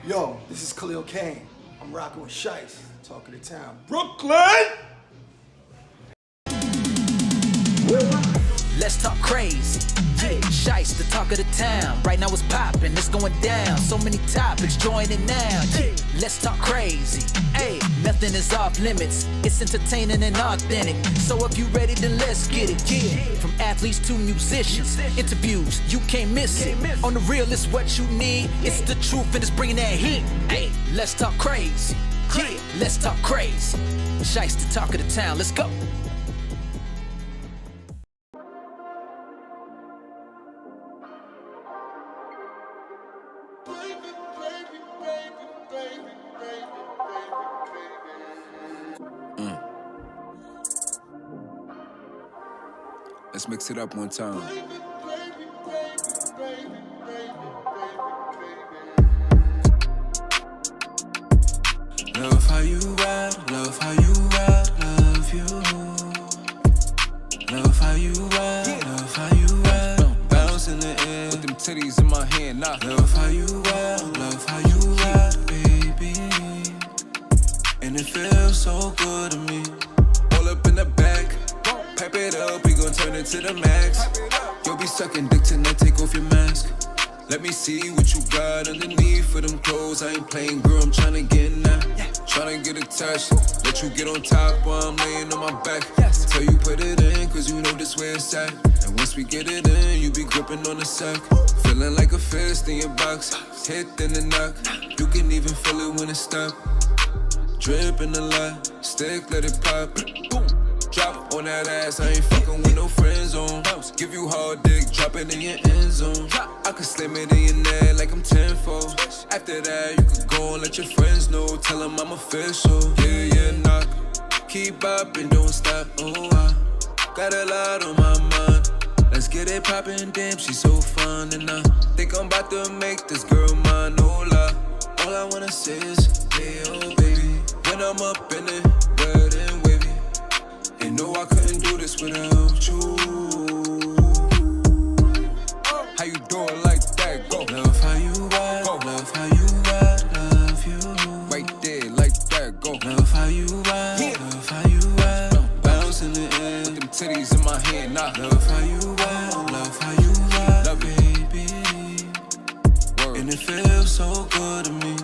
Yo, this is Khalil Kane. I'm rocking with Shice, talk of the town. Brooklyn! Let's talk crazy. Yeah, Shice, the talk of the town. Right now it's popping, it's going down. So many topics, join it now. Yeah, let's talk crazy. Hey, nothing is off limits. It's entertaining and authentic. So if you ready, then let's get it. Yeah, from athletes to musicians, interviews, you can't miss it. On the real, it's what you need. It's the truth and it's bringing that heat. Hey, let's talk crazy. Yeah, let's talk crazy. Shice, the talk of the town. Let's go. Let's mix it up one time. Love how you ride, love how you ride, love you. Love how you ride, love how you ride. Bounce in the air with them titties in my hand, nah. Love how you ride, love how you ride, baby. And it feels so good to me. All up in the back. Pipe it up, we gon' turn it to the max. You'll be sucking dick tonight, take off your mask. Let me see what you got underneath for them clothes. I ain't playing, girl, I'm tryna get in that. Tryna get attached, let you get on top while I'm laying on my back. Tell you put it in, cause you know this where it's at. And once we get it in, you be gripping on the sack. Feeling like a fist in your box, hit in the knock. You can even feel it when it stop. Drip in the light, stick, let it pop. Boom. Drop on that ass, I ain't fucking with no friend zone. Give you hard dick, drop it in your end zone. I could slam it in your neck like I'm tenfold. After that, you could go and let your friends know. Tell them I'm official. Yeah, knock. Keep up and don't stop. Oh, I got a lot on my mind. Let's get it poppin', damn, she's so fun. And I think I'm about to make this girl mine, no lie. All I wanna say is, hey, oh, baby. When I'm up in it, red and wavy. And no, I couldn't do this without you. How you do it like that? Go. Love how you ride, go. Love how you ride, love you. Right there, like that, go. Love how you ride, yeah. Love how you ride. Bounce in the air, with them titties in my hand, nah. Love how you ride, love how you ride, love baby. Word. And it feels so good to me.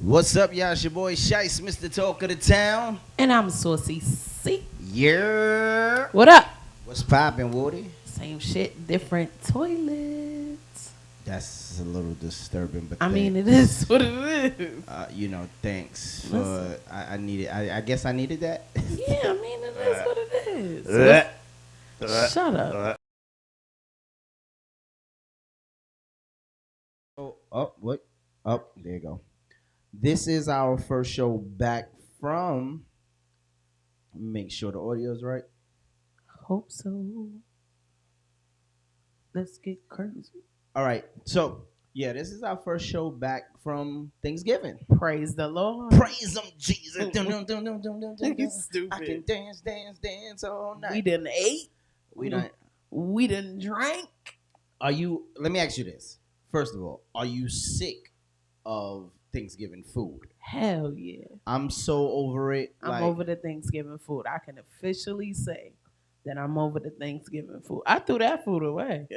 What's up, y'all? It's your boy Shice, Mr. Talk of the Town. And I'm Saucy C. Yeah. What up? What's poppin', Woody? Same shit, different toilets. That's a little disturbing, but I mean, it is what it is. Thanks for. I needed. I guess I needed that. Yeah, I mean, it is what it is. Shut up. What? Oh, there you go. This is our first show back from. Make sure the audio's right. Hope so. Let's get crazy. All right. So, yeah, this is our first show back from Thanksgiving. Praise the Lord. Praise him, Jesus. You stupid. I can dance all night. We done ate. We done drank. Let me ask you this. First of all, are you sick of Thanksgiving food? Hell yeah. I'm so over it. I'm over the Thanksgiving food. I can officially say that I'm over the Thanksgiving food. I threw that food away.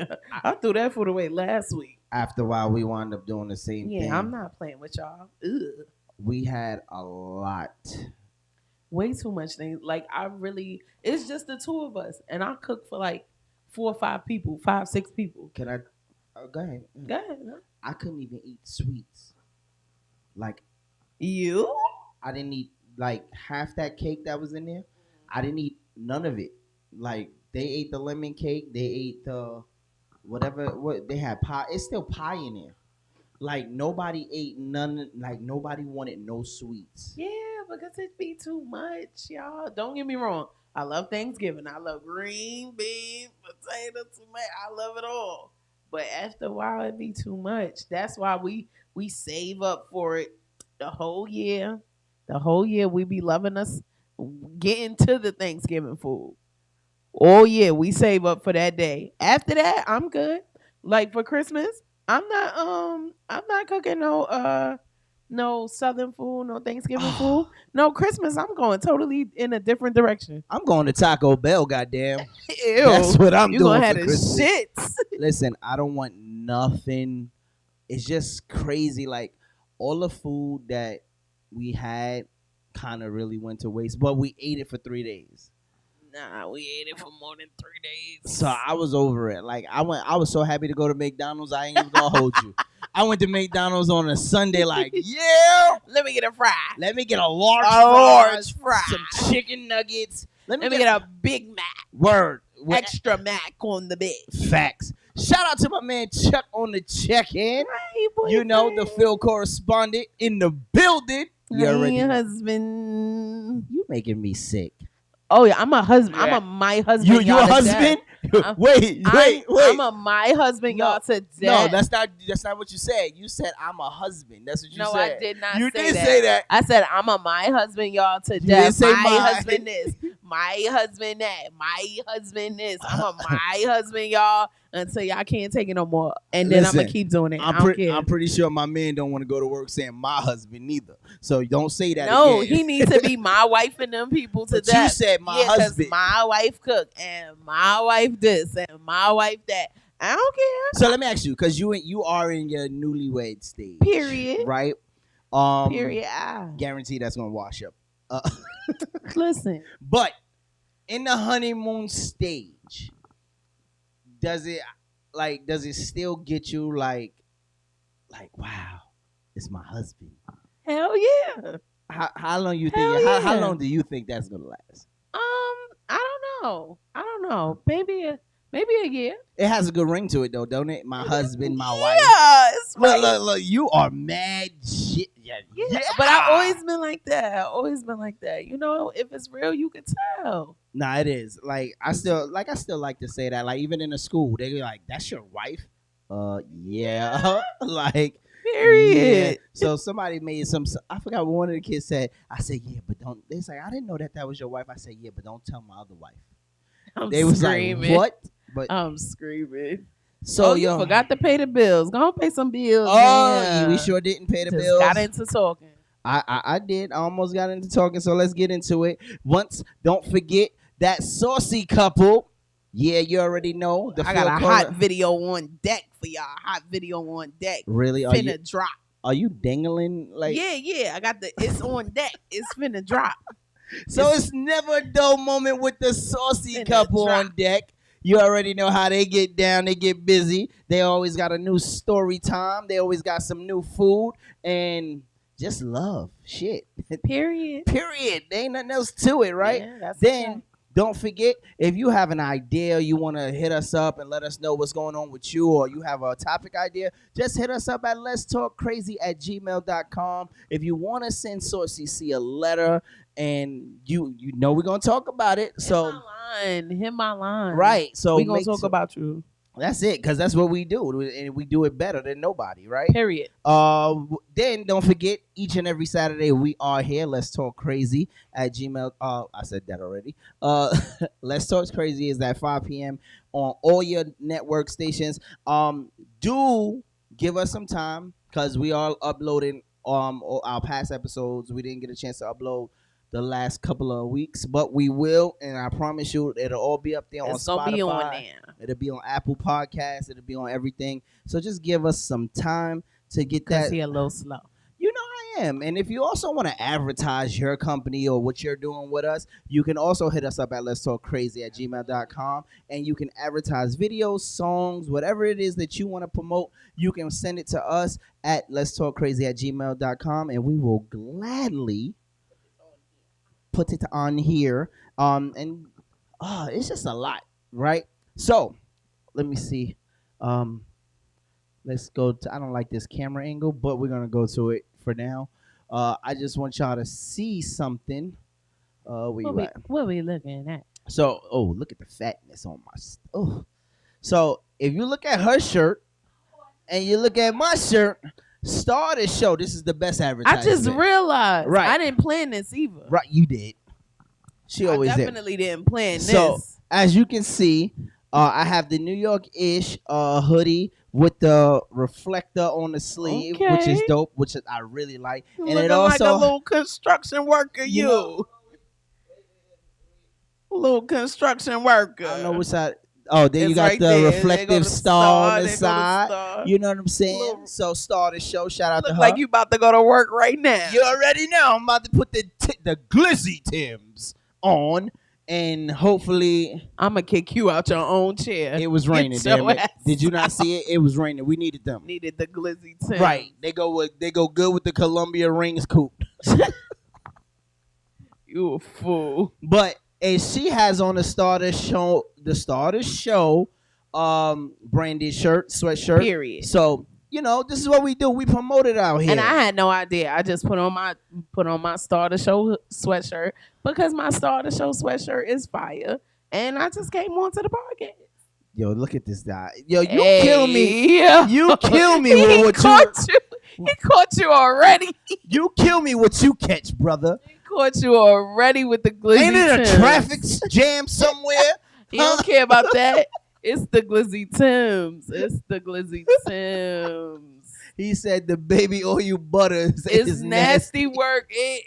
I threw that food away last week. After a while, we wound up doing the same thing. Yeah, I'm not playing with y'all. Ugh. We had a lot. Way too much things. Like, it's just the two of us. And I cook for like 4 or 5 people, 5, 6 people. Can I? Go ahead. Go ahead. Huh? I couldn't even eat sweets. Like, you? I didn't eat like half that cake that was in there. I didn't eat none of it. Like, they ate the lemon cake. They ate the what they had pie. It's still pie in there. Like, nobody ate none. Like, nobody wanted no sweets. Yeah, because it be too much, y'all. Don't get me wrong. I love Thanksgiving. I love green beans, potato, tomato. I love it all. But after a while, it be too much. That's why we save up for it the whole year. The whole year we be loving us getting to the Thanksgiving food. Oh yeah, we save up for that day. After that, I'm good. Like for Christmas, I'm not cooking no Southern food, no Thanksgiving food. No Christmas, I'm going totally in a different direction. I'm going to Taco Bell, goddamn. Ew. That's what I'm You doing gonna for have the Christmas. shits. Listen, I don't want nothing. It's just crazy. Like all the food that we had kind of really went to waste, but we ate it for 3 days. Nah, we ate it for more than 3 days. So I was over it. Like I was so happy to go to McDonald's. I ain't even gonna hold you. I went to McDonald's on a Sunday. Like, yeah, Let me get a fry. let me get a large Fry. some chicken nuggets. Let me get a Big Mac. word. With Extra Mac on the bed. facts. Shout out to my man Chuck on the check-in. Right, boyfriend. You know, the field correspondent in the building. You already know. Husband. You making me sick. Oh yeah, I'm a husband. Yeah. I'm a my husband. You a husband? Wait. I'm a my husband, y'all. To No, death. that's not what you said. You said I'm a husband. That's what you No, said. I did not. You say did that. say that. I said I'm a my husband, y'all. To didn't death. say My my. husband this. My husband that. My husband this. I'm a my husband, y'all. Until y'all can't take it no more, and then I'm Listen, gonna keep doing it. I don't care. I'm pretty sure my man don't want to go to work saying my husband neither. So don't say that. No, again. he needs to be my wife and them people to But death. you said my 'cause husband. my wife cook and my wife this and my wife that. I don't care. So let me ask you, because you are in your newlywed stage. Period. Right. Period. Guarantee that's gonna wash up. Listen. But in the honeymoon stage, does it still get you like wow, it's my husbend? Hell yeah. How long you Hell think? yeah. How long do you think that's gonna last? I don't know. Maybe a year. It has a good ring to it though, don't it? My husband, my wife. Yeah, it's right. Look, you are mad shit. Yeah, but I've always been like that. You know, if it's real, you can tell. Nah, it is. Like I still like to say that. Like even in the school, they be like, "That's your wife." Yeah. Like Period. yeah. So somebody made some. I forgot what one of the kids said. I said, "Yeah, but don't." They say, "I didn't know that was your wife." I said, "Yeah, but don't tell my other wife." They was screaming. like, "What?" But I'm screaming. so you forgot to pay the bills. Go pay some bills. Oh, we sure didn't pay the Just bills. got into talking. I did. I almost got into talking. So let's get into it. Don't forget that saucy couple. Yeah, you already know. I got a hot video on deck for y'all. Hot video on deck. Really? Finna drop. Are you dangling like? Yeah. I got it's on deck. It's finna drop. So it's never a dull moment with the saucy Finna couple drop. on deck. You already know how they get down. They get busy. They always got a new story time. They always got some new food and just love. Shit. Period. Period. There ain't nothing else to it, right? Yeah, that's Then okay. don't forget, if you have an idea, you want to hit us up and let us know what's going on with you, or you have a topic idea, just hit us up at letstalkcrazy@gmail.com. If you want to send Saucy C a letter, and you know we're going to talk about it. So Hit my line. right. So we going to talk about you. That's it, because that's what we do, and we do it better than nobody, right? Period. Then don't forget, each and every Saturday we are here. Let's Talk Crazy at Gmail. I said that already. Let's Talk Crazy is at 5 p.m. on all your network stations. Do give us some time, because we are uploading our past episodes. We didn't get a chance to upload the last couple of weeks, but we will, and I promise you it'll all be up there on Spotify. It's gonna be on there. It'll be on Apple Podcasts. It'll be on everything. So just give us some time to get that. Cause he a little slow. You know I am. And if you also want to advertise your company or what you're doing with us, you can also hit us up at letstalkcrazy@gmail.com, and you can advertise videos, songs, whatever it is that you want to promote. You can send it to us at letstalkcrazy@gmail.com, and we will gladly put it on here. And it's just a lot, right? So let me see. Let's go to, I don't like this camera angle, but we're gonna go to it for now. I just want y'all to see something. What we looking at? So, look at the fatness on my. So if you look at her shirt and you look at my shirt, start the show. This is the best I advertisement. just realized. Right. I didn't plan this either. Right, you did. She always I did. definitely didn't plan this. So as you can see, I have the New York-ish hoodie with the reflector on the sleeve, which is dope, which I really like. And looking it also like a little construction worker, little construction worker. I don't know which side. Oh, then you It's got right the there. reflective They go to star on the they go to side. star. You know what I'm saying? Little- So start the show. Shout out to Look her. like you about to go to work right now. You already know. I'm about to put the glizzy Tims on, and hopefully I'm gonna kick you out your own chair. it was raining. Get your Damn it. ass Did you not see it? It was raining. We needed them. Needed the glizzy Tim. Right. They go good with the Columbia Rings coupe. You a fool. But she has on the starter show branded sweatshirt. Period. So, this is what we do. We promote it out here. And I had no idea. I just put on my Star to Show sweatshirt because my Star to Show sweatshirt is fire. And I just came on to the podcast. Yo, look at this guy. Yo, you kill me. Yeah. You kill me with what He caught you already. you kill me what you catch, brother. He caught you already with the glizzy Ain't it a Tims. traffic jam somewhere? You don't care about that. It's the glizzy Tims. It's the glizzy Tims. He said the baby oil butter It's is nasty work. It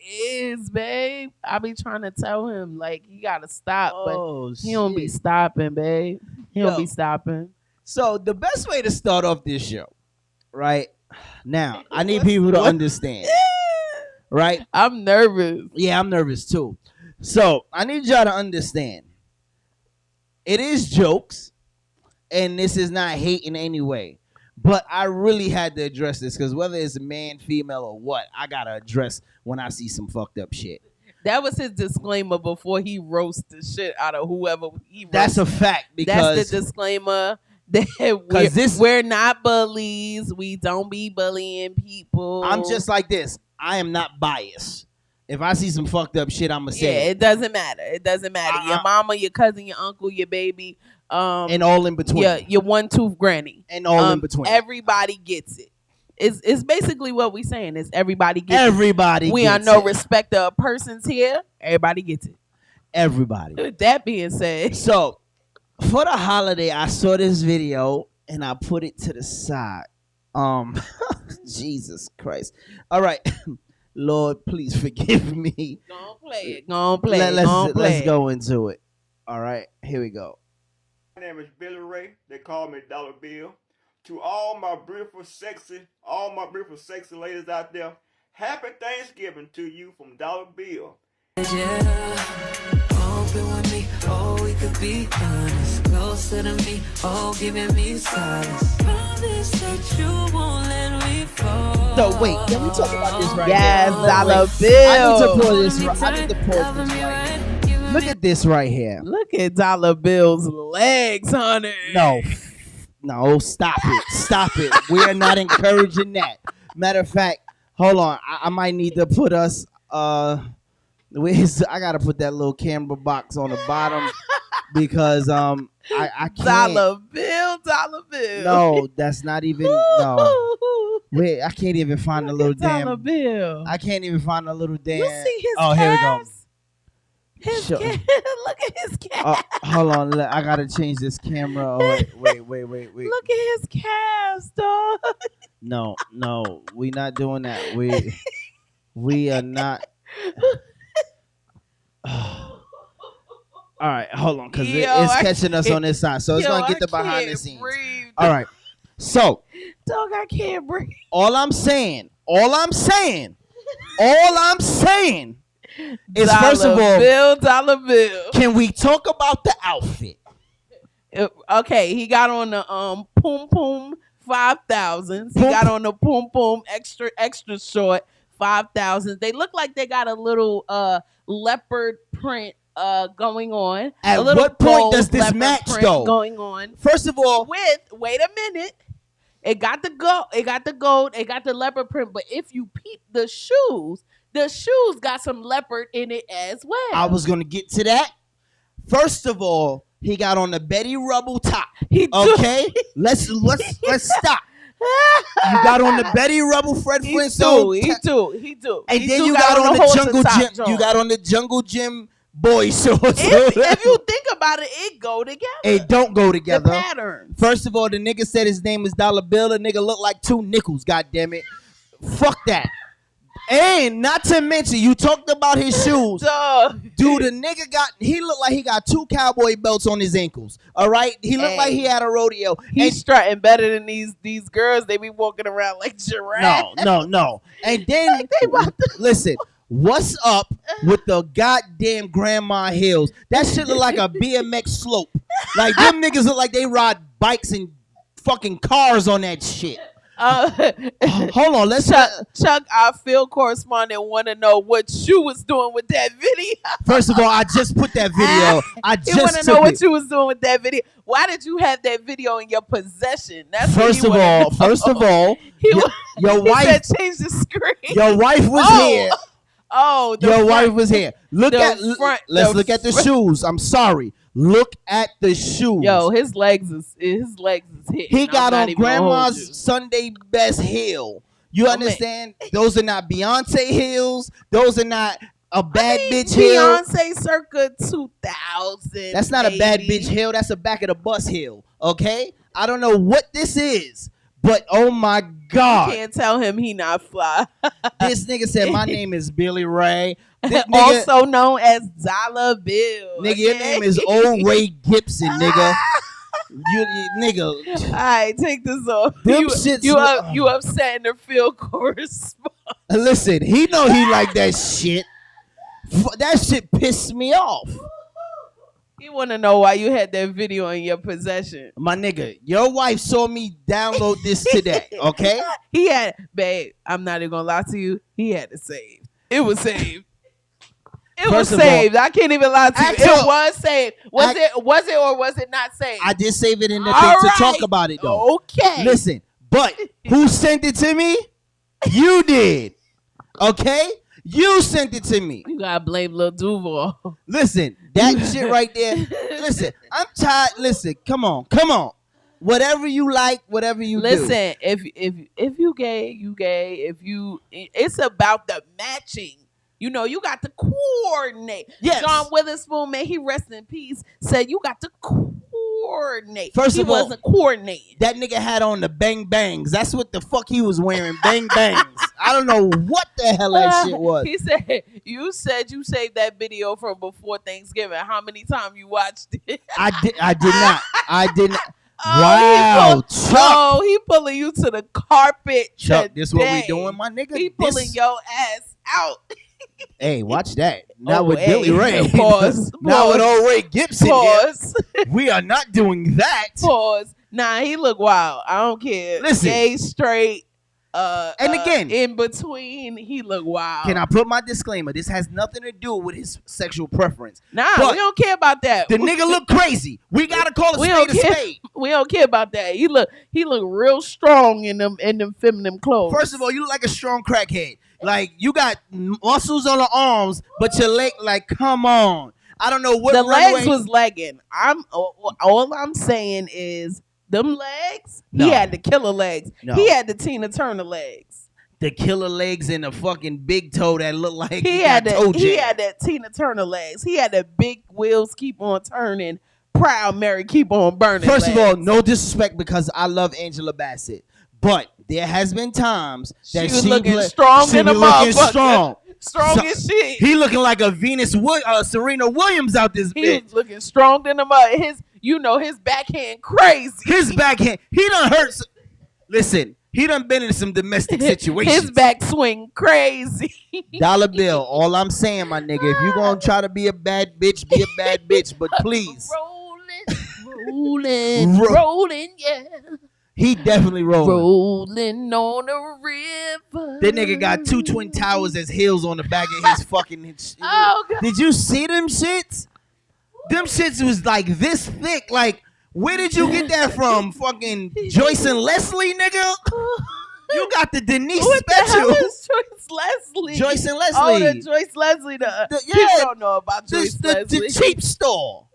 is, babe. I be trying to tell him, like, he got to stop. But he don't be stopping, babe. He don't be stopping. So the best way to start off this show, right? Now, I need people to understand, right? I'm nervous. Yeah, I'm nervous too. So I need y'all to understand. It is jokes, and this is not hate in any way. But I really had to address this because whether it's man, female, or what, I gotta address when I see some fucked up shit. That was his disclaimer before he roast the shit out of whoever he roasted. That's a fact because That's the disclaimer that we're not bullies. We don't be bullying people. I'm just like this. I am not biased. If I see some fucked up shit, I'ma say it doesn't matter. It doesn't matter. Your mama, your cousin, your uncle, your baby, and all in between. Yeah, your one-tooth granny. And all in between. Everybody gets it. It's basically what we saying is everybody gets everybody it. We are no respecter of persons here. Everybody gets it. Everybody. With that being said. So, for the holiday, I saw this video and I put it to the side. Jesus Christ. All right. Lord, please forgive me. Go play it. Go play it. Let's go into it. All right. Here we go. My name is Billy Ray. They call me Dollar Bill. To all my beautiful, sexy ladies out there, happy Thanksgiving to you from Dollar Bill. Yeah, open with me, oh, we could be honest. Closer to me, oh, giving me solace. Promise that you won't let me fall. So wait, can we talk about this right yes, here? Dollar Bill. I need to pause this right here. Look at this right here. Look at Dollar Bill's legs, honey. No, stop it. Stop it. We are not encouraging that. Matter of fact, hold on. I might need to put us I gotta put that little camera box on the bottom because I can't. Dollar Bill. No, that's not even no. Wait, I can't even find the little damn Dollar Bill. I can't even find the little damn. You see his calves? Here we go. Look at his calves. Hold on, I gotta change this camera. Oh, wait. Look at his calves, dog. No, we not doing that. We are not. All right, hold on, because it's catching us on this side, so it's gonna get the behind the scenes. Breathe. All right, so dog, I can't breathe. All I'm saying is, first of all, Dollar Bill. Can we talk about the outfit? Okay, he got on the Poom Poom 5000s. He got on the Poom Poom extra short 5000s. They look like they got a little leopard print going on. At what point does this match though? Going on. First of all, wait a minute. It got the gold. It got the gold. It got the leopard print. But if you peep the shoes got some leopard in it as well. I was gonna get to that. First of all, he got on the Betty Rubble top. Okay, let's stop. You got on the Betty Rubble Fred Flintstone. He do. And then you got on the Jungle Gym. You got on the Jungle Gym boy shorts. If you think about it, it go together. It don't go together. The pattern. First of all, the nigga said his name is $1 Bill. The nigga look like 2 nickels. God damn it. Fuck that. And not to mention, you talked about his shoes. Dude, the nigga he looked like he got 2 cowboy belts on his ankles. All right? He looked like he had a rodeo. He's strutting better than these girls. They be walking around like giraffes. No. And then, listen, what's up with the goddamn grandma heels? That shit look like a BMX slope. Like, them niggas look like they ride bikes and fucking cars on that shit. Hold on, let's Chuck, our field correspondent, want to know what you was doing with that video. First of all, I just put that video. You want to know what you was doing with that video? Why did you have that video in your possession? That's first of all, your wife said change the screen. Your wife was here. Your wife was here. Let's look at the shoes. I'm sorry. Look at the shoes. Yo, his legs is hitting. He got on grandma's Sunday best heel. You understand? Those are not Beyonce heels. Those are not a bad bitch heel. Beyonce circa 2000. That's not a bad bitch heel. That's a back of the bus heel. Okay? I don't know what this is, but oh my God. You can't tell him he not fly. This nigga said, my name is Billy Ray. This nigga, also known as $1 Bill. Nigga, your name is Old Ray Gibson, nigga. You nigga. All right, take this off. You upset the field correspondent. Listen, he know he like that shit. That shit pissed me off. He want to know why you had that video in your possession. My nigga, your wife saw me download this today, okay? He had, babe, I'm not even going to lie to you. He had it saved. It was saved. It was saved. I can't even lie to you. It was saved. Was it or was it not saved? I did save it in the thing to talk about it, though. Okay. Listen, but who sent it to me? You did. Okay? You sent it to me. You gotta blame Lil Duval. Listen, that shit right there. Listen, I'm tired. Listen, come on. Whatever you like, whatever you do. Listen, if you gay, you gay. It's about the matching. You know, you got to coordinate. Yes. John Witherspoon, may he rest in peace, said you got to coordinate. First of all, he wasn't coordinating. That nigga had on the bang bangs. That's what the fuck he was wearing. Bang bangs. I don't know what the hell that shit was. He said you saved that video from before Thanksgiving. How many times you watched it? I did not. Wow, Chuck. He pulling you to the carpet. Chuck, today. this what we doing, my nigga? He pulling your ass out. Hey, watch that. Not with Billy Ray. Pause. Not with old Ray Gibson. Pause. We are not doing that. Pause. Nah, he look wild. I don't care. Listen. Gay, straight, and again, in between, he look wild. Can I put my disclaimer? This has nothing to do with his sexual preference. Nah, we don't care about that. The nigga look crazy. We gotta call a spade a spade. We don't care about that. He look real strong in them feminine clothes. First of all, you look like a strong crackhead. Like, you got muscles on the arms, but your leg, like, come on. I don't know what the legs was legging. All I'm saying is them legs. No. He had the killer legs. No. He had the Tina Turner legs. The killer legs and the fucking big toe that looked like he had that Tina Turner legs. He had the big wheels keep on turning. Proud Mary keep on burning. First of all, no disrespect because I love Angela Bassett. But there has been times that she was looking strong in a motherfucker. Strong as shit. He looking like a Serena Williams out this bitch. He was looking strong in the mud. His backhand crazy. His backhand. He done hurt. Listen, he done been in some domestic situations. His back swing crazy. $1 Bill. All I'm saying, my nigga, if you gonna try to be a bad bitch, be a bad bitch. But please. Rolling, yeah. He definitely rolling. Rolling on the river. That nigga got 2 Twin Towers as heels on the back of his fucking... Oh, God. Did you see them shits? Them shits was like this thick. Like, Where did you get that from? Fucking Joyce and Leslie, nigga? You got the Denise What the hell special. is Joyce Leslie? Joyce and Leslie. Oh, the Joyce Leslie. People don't know about Joyce Leslie. The cheap store.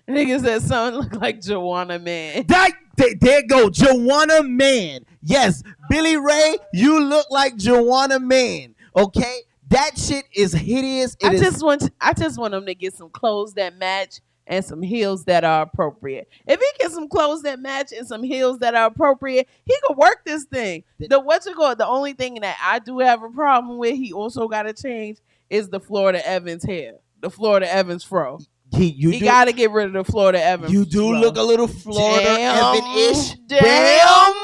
Niggas said something look like Joanna Man. There go Joanna Man. Yes, Billy Ray, you look like Joanna Man. Okay, that shit is hideous. I just want him to get some clothes that match and some heels that are appropriate. If he gets some clothes that match and some heels that are appropriate, he could work this thing. The only thing that I do have a problem with, he also got to change, is the Florida Evans hair, the Florida Evans fro. He got to get rid of the Florida Evans. You do look a little Florida Evan-ish. Damn.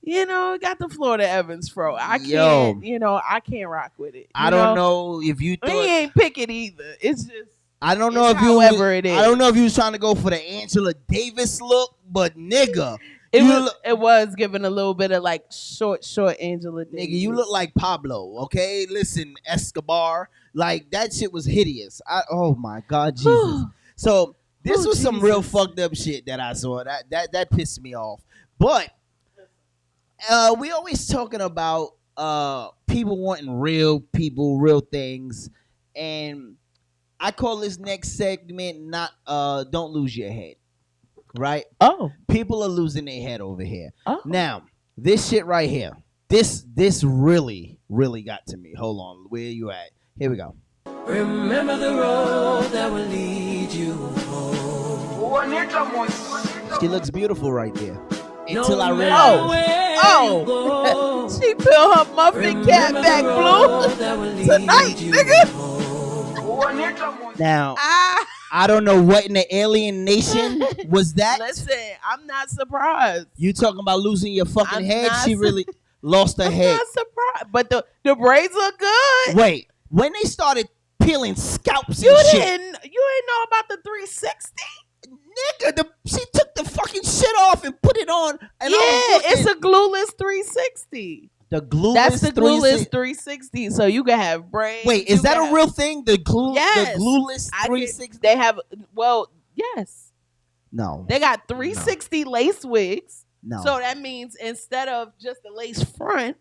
You know, got the Florida Evans fro. I can't rock with it. I don't know if you thought. He ain't pick it either. It's just. I don't know if you. It is. I don't know if you was trying to go for the Angela Davis look, but nigga, it was giving a little bit of like short Angela Davis. Nigga, you look like Pablo. Okay, listen, Escobar. Like that shit was hideous. Oh my God, Jesus. So this was some real fucked up shit that I saw. That pissed me off. But we always talking about people wanting real people, real things, and I call this next segment not don't lose your head. Right? Oh. People are losing their head over here. Oh. Now, this shit right here. This really, really got to me. Hold on. Where you at? Here we go. Remember the road that will lead you home. She looks beautiful right there. Until I realized. She peeled her muffin cap back blue tonight, nigga. Now, I don't know what in the alien nation was that. Listen, I'm not surprised. You talking about losing your fucking head? She really lost her head. I'm not surprised. But the braids look good. Wait, when they started peeling scalps You and shit. didn't know about the 360? Nigga, she took the fucking shit off and put it on. And it's a glueless 360. The glueless. That's the glueless 360. So you can have braids. Wait, is that a real thing? The Yes. the glueless 360. They have. Well, yes. No. They got 360 lace wigs. No. So that means instead of just the lace front,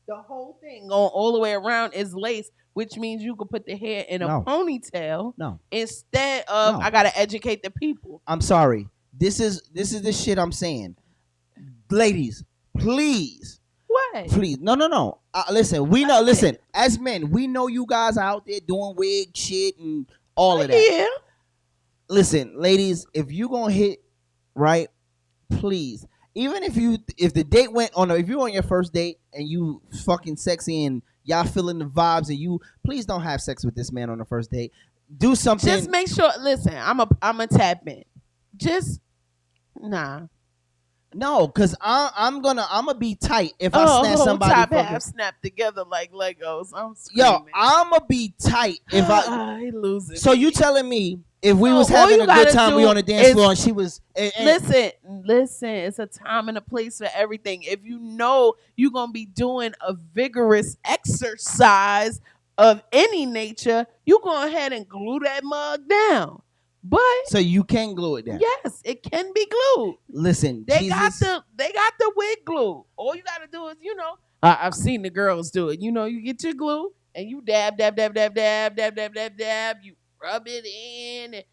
the whole thing going all the way around is lace, which means you could put the hair in a ponytail. No. Instead of I gotta educate the people. I'm sorry. This is the shit I'm saying. Ladies, please. What? Please. No. Listen, we know. Listen, as men, we know you guys are out there doing wig shit and all of that. Yeah. Listen, ladies, if you gonna hit right, please. Even if the date went on, if you're on your first date and you fucking sexy and y'all feeling the vibes and you, please don't have sex with this man on the first date. Do something. Just make sure. Listen, I'm a tap in. Just nah. No, cause I'm gonna be tight if I snap somebody. Top fucking, half snapped together like Legos. I'm screaming. Yo, I'ma be tight if I. He losing. So you telling me if we was having a good time, we on the dance floor, and she was. Listen. It's a time and a place for everything. If you know you're gonna be doing a vigorous exercise of any nature, you go ahead and glue that mug down. But so you can glue it down. Yes, it can be glued. Listen, they got the wig glue. All you gotta do is, I've seen the girls do it. You get your glue and you dab. You rub it in and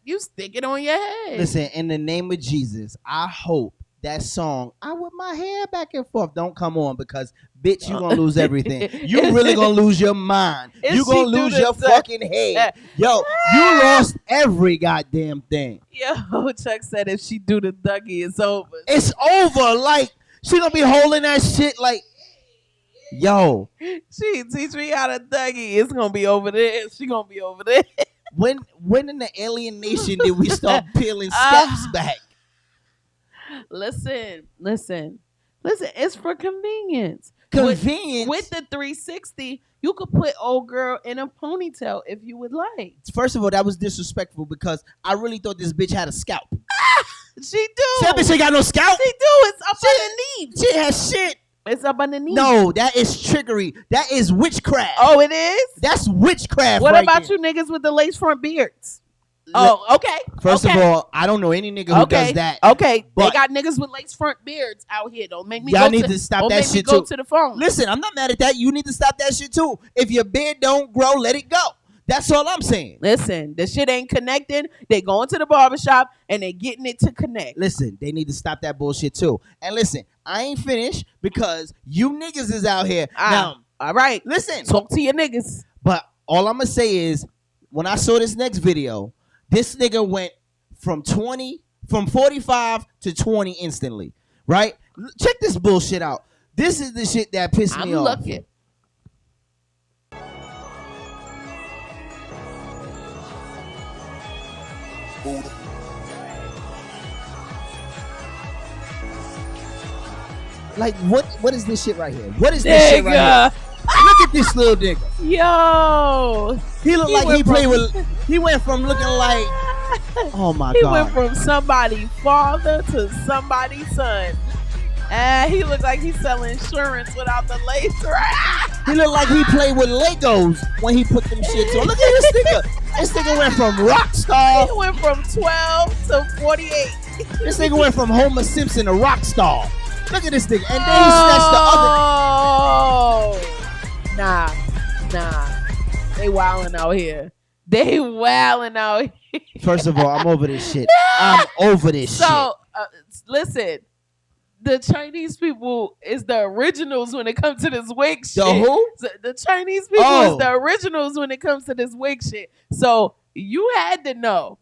you stick it on your head. Listen, in the name of Jesus, I hope that song, I whip my hair back and forth, don't come on, because bitch, you gonna lose everything. You really gonna lose your mind. You gonna lose your fucking head. Yo, you lost every goddamn thing. Yo, Chuck said if she do the Dougie, it's over. It's over. Like, she gonna be holding that shit like, yo. She teach me how to Dougie. It's gonna be over there. She gonna be over there. When in the alien nation did we start peeling scalps back? Listen. It's for convenience. Convenience. With the 360, you could put old girl in a ponytail if you would like. First of all, that was disrespectful because I really thought this bitch had a scalp. She do. That bitch ain't got no scalp. She do. It's up underneath. She has shit. It's up underneath. No, that is trickery. That is witchcraft. Oh, it is? That's witchcraft. What right about there. you niggas with the lace front beards? Oh, okay. First okay. of all, I don't know any nigga who does that. Okay, but they got niggas with lace front beards out here. Don't make me y'all go need to stop don't that make shit me go too. to the phone. Listen, I'm not mad at that. You need to stop that shit too. If your beard don't grow, let it go. That's all I'm saying. Listen, the shit ain't connecting. They going to the barbershop and they getting it to connect. Listen, they need to stop that bullshit too. And listen, I ain't finished because you niggas is out here. Now, all right. listen. Talk to your niggas. But all I'm going to say is, when I saw this next video, this nigga went from 45 to 20 instantly, right? Check this bullshit out. This is the shit that pissed me off. I'm looking. Like, what is this shit right here? What is this shit right here? Look at this little nigga. Yo. He looked like he played with... He went from looking like... Oh, my God. He went from somebody's father to somebody's son. He looked like he's selling insurance without the lace, right? He looked like he played with Legos when he put them shits on. Look at this nigga. This nigga went from rock star. He went from 12 to 48. This nigga went from Homer Simpson to rock star. Look at this nigga. And then he snatched the other. Nah. They wilding out here. First of all, I'm over this shit. I'm over this shit. So, listen. The Chinese people is the originals when it comes to this wig shit. The who? The Chinese people is the originals when it comes to this wig shit. So you had to know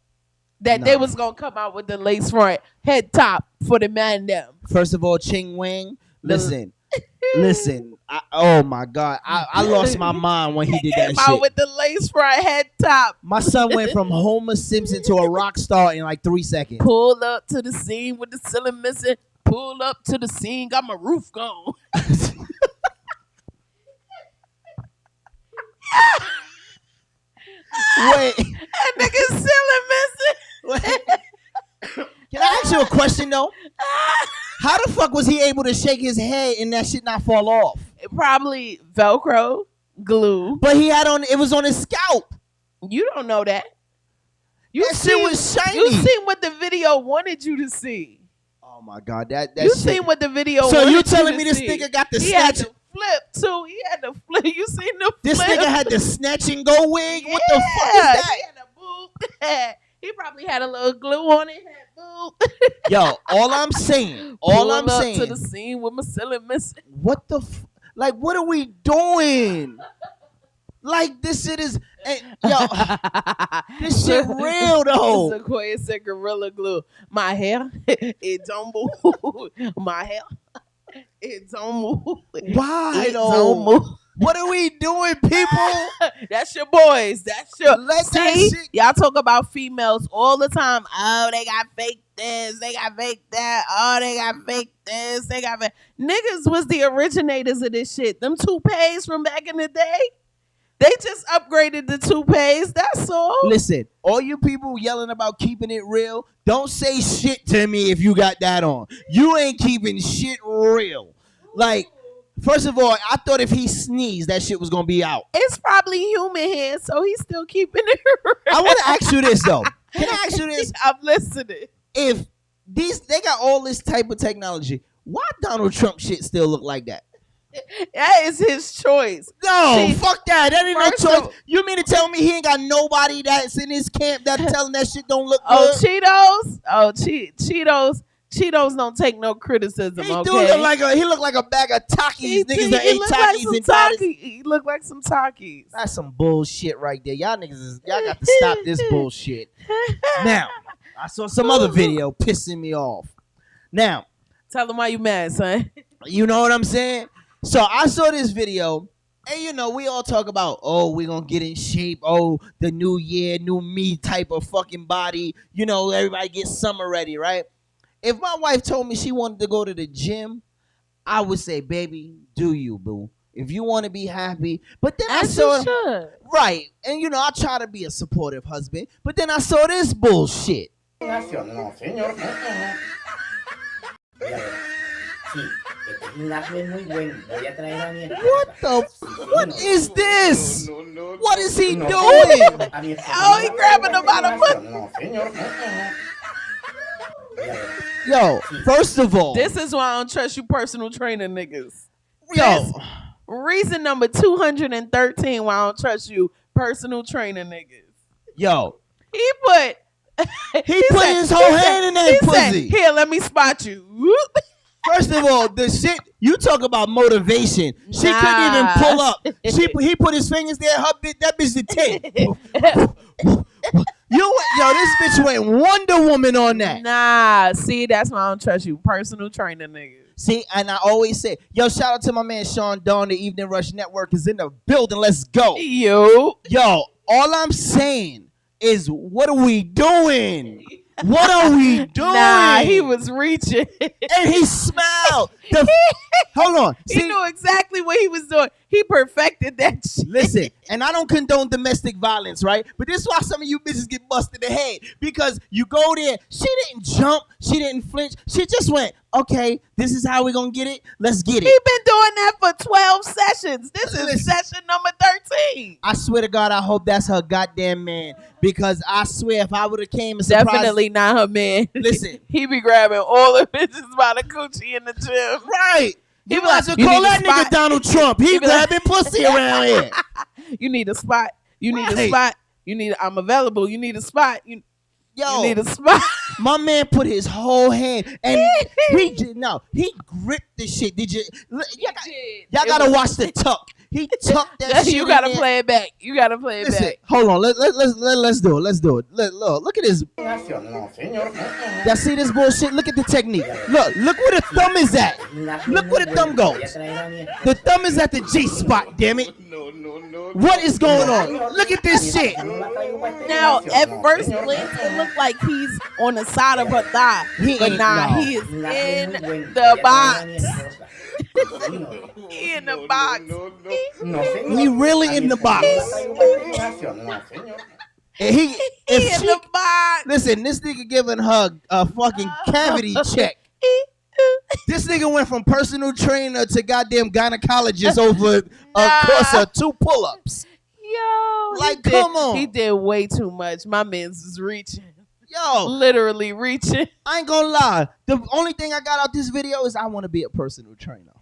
that they was gonna come out with the lace front head top for the man them. First of all, Ching Wang, listen. Oh my God, I lost my mind when he did that Came out shit. with the lace front head top. My son went from Homer Simpson to a rock star in like 3 seconds. Pull up to the scene with the ceiling missing. Pull up to the scene, got my roof gone. Wait. That nigga's ceiling missing. Wait. Can I ask you a question though? How the fuck was he able to shake his head and that shit not fall off? Probably Velcro, glue. But he had on, it was on his scalp. You don't know that. That shit was shiny. You seen what the video wanted you to see. Oh my God, that you shit. seen what the video So wanted you you telling to me this see. nigga got the He snatch? had to flip too. He had to flip. You seen the This flip? nigga had the snatch and go wig? What the fuck is He that? had a boob. He probably had a little glue on it. Had boob. Yo, all I'm saying, Pull up to the scene with my ceiling missing. what the like, what are we doing? Like, this shit is, yo, this shit real though. Sequoia said Gorilla Glue. My hair, it don't move. My hair, it don't move. Why It though? don't move. What are we doing, people? That's your boys. That's your. Let that See, shit- y'all talk about females all the time. Oh, they got fake this. They got fake that. Oh, they got fake this. They got fake. Niggas was the originators of this shit. Them toupees from back in the day. They just upgraded the toupees. That's all. Listen, all you people yelling about keeping it real, don't say shit to me if you got that on. You ain't keeping shit real. Like, first of all, I thought if he sneezed, that shit was gonna be out. It's probably human hair, so he's still keeping it real. I want to ask you this though. Can I ask you this? I'm listening. If they got all this type of technology, why Donald Trump shit still look like that? That is his choice. No, See, fuck that. That ain't no first choice. of- You mean to tell me he ain't got nobody that's in his camp that's telling that shit don't look Oh, good? Cheetos. Oh, Cheetos don't take no criticism. He okay. do look like he look like a bag of Takis. Niggas that ate look Takis some and thought it's- He look like some Takis. That's some bullshit right there. Y'all niggas, y'all got to stop this bullshit. Now, I saw some other video pissing me off. Now, Tell them why you mad, son. you know what I'm saying? So I saw this video, and you know, we all talk about, oh, we're gonna get in shape, oh, the new year, new me type of fucking body. You know, everybody gets summer ready, right? If my wife told me she wanted to go to the gym, I would say, baby, do you, boo. If you want to be happy. But then I As saw, you should. right, and you know, I try to be a supportive husband, but then I saw this bullshit. No, señor. Sí, What is this? No. What is he doing? Oh, he grabbing him by the foot. Yo, first of all, This is why I don't trust you personal trainer niggas. yo, Reason number 213 why I don't trust you personal trainer niggas. yo, He put he put his whole hand in that he said, pussy. here, let me spot you. Whoop. First of all, the shit you talk about motivation. She couldn't even pull up. He put his fingers there. That bitch did 10. This bitch went Wonder Woman on that. Nah, see, that's why I don't trust you personal trainer niggas. See, and I always say, yo, shout out to my man Sean Dawn. The Evening Rush Network is in the building. Let's go. Yo, All I'm saying is, what are we doing? What are we doing? nah, he was reaching. And he smiled. Hold on. He knew exactly what he was doing. He perfected that shit. Listen, and I don't condone domestic violence, right? But this is why some of you bitches get busted in the head. Because you go there, she didn't jump, she didn't flinch. She just went, okay, this is how we're going to get it. Let's get it. He been doing that for 12 sessions. This is session number 13. I swear to God, I hope that's her goddamn man. Because I swear, if I would have came and surprised... Definitely not her man. Listen. He be grabbing all the bitches by the coochie in the gym. Right. He You be might like, as well you call need a that nigga spot. Donald Trump. He He be like- grabbing pussy around here. You need a spot. You need a Right. spot. I'm available. You need a spot. You Yo, need a spot. my man put his whole hand and he gripped the shit. Did you? Y'all gotta watch the tuck. He tucked that shit. You gotta in there. play it back. You gotta play it Listen, back. hold on. Let's do it. Let's do it. Look at this. Y'all see this bullshit? Look at the technique. Look where the thumb is at. Look where the thumb goes. The thumb is at the G spot. Damn it. No. What is going on? Look at this shit. Now, at first glance, it looked like he's on the side of her thigh. He But ain't, nah, no. he is in the box. He in the box. He really in the box. And he He if in she, the box. listen, this nigga giving her a fucking cavity check. This nigga went from personal trainer to goddamn gynecologist over a course of 2 pull-ups. Yo, Like, come on. He did way too much. My man's is reaching. Yo, Literally reaching. I ain't gonna lie. The only thing I got out this video is I want to be a personal trainer.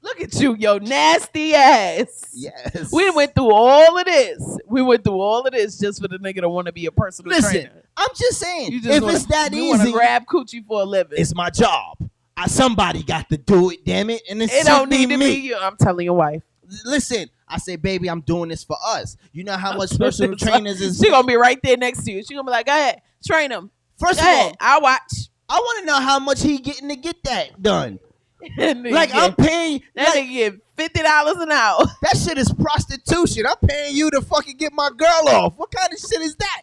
Look at you, yo, nasty ass. Yes. We went through all of this. We went through all of this just for the nigga to want to be a personal Listen, trainer. I'm just saying, You just if wanna, it's that you want to easy, grab coochie for a living. it's my job. Somebody got to do it, damn it. And It should don't be need to me. be you. I'm telling your wife. Listen, I say, baby, I'm doing this for us. You know how much personal trainers is. She gonna be right there next to you. She gonna be like, go ahead, train him. First Go of ahead, all, I'll watch. I want to know how much he getting to get that done. That Like, I'm paying. that Like, nigga get $50 an hour. that shit is prostitution. I'm paying you to fucking get my girl off. What kind of shit is that?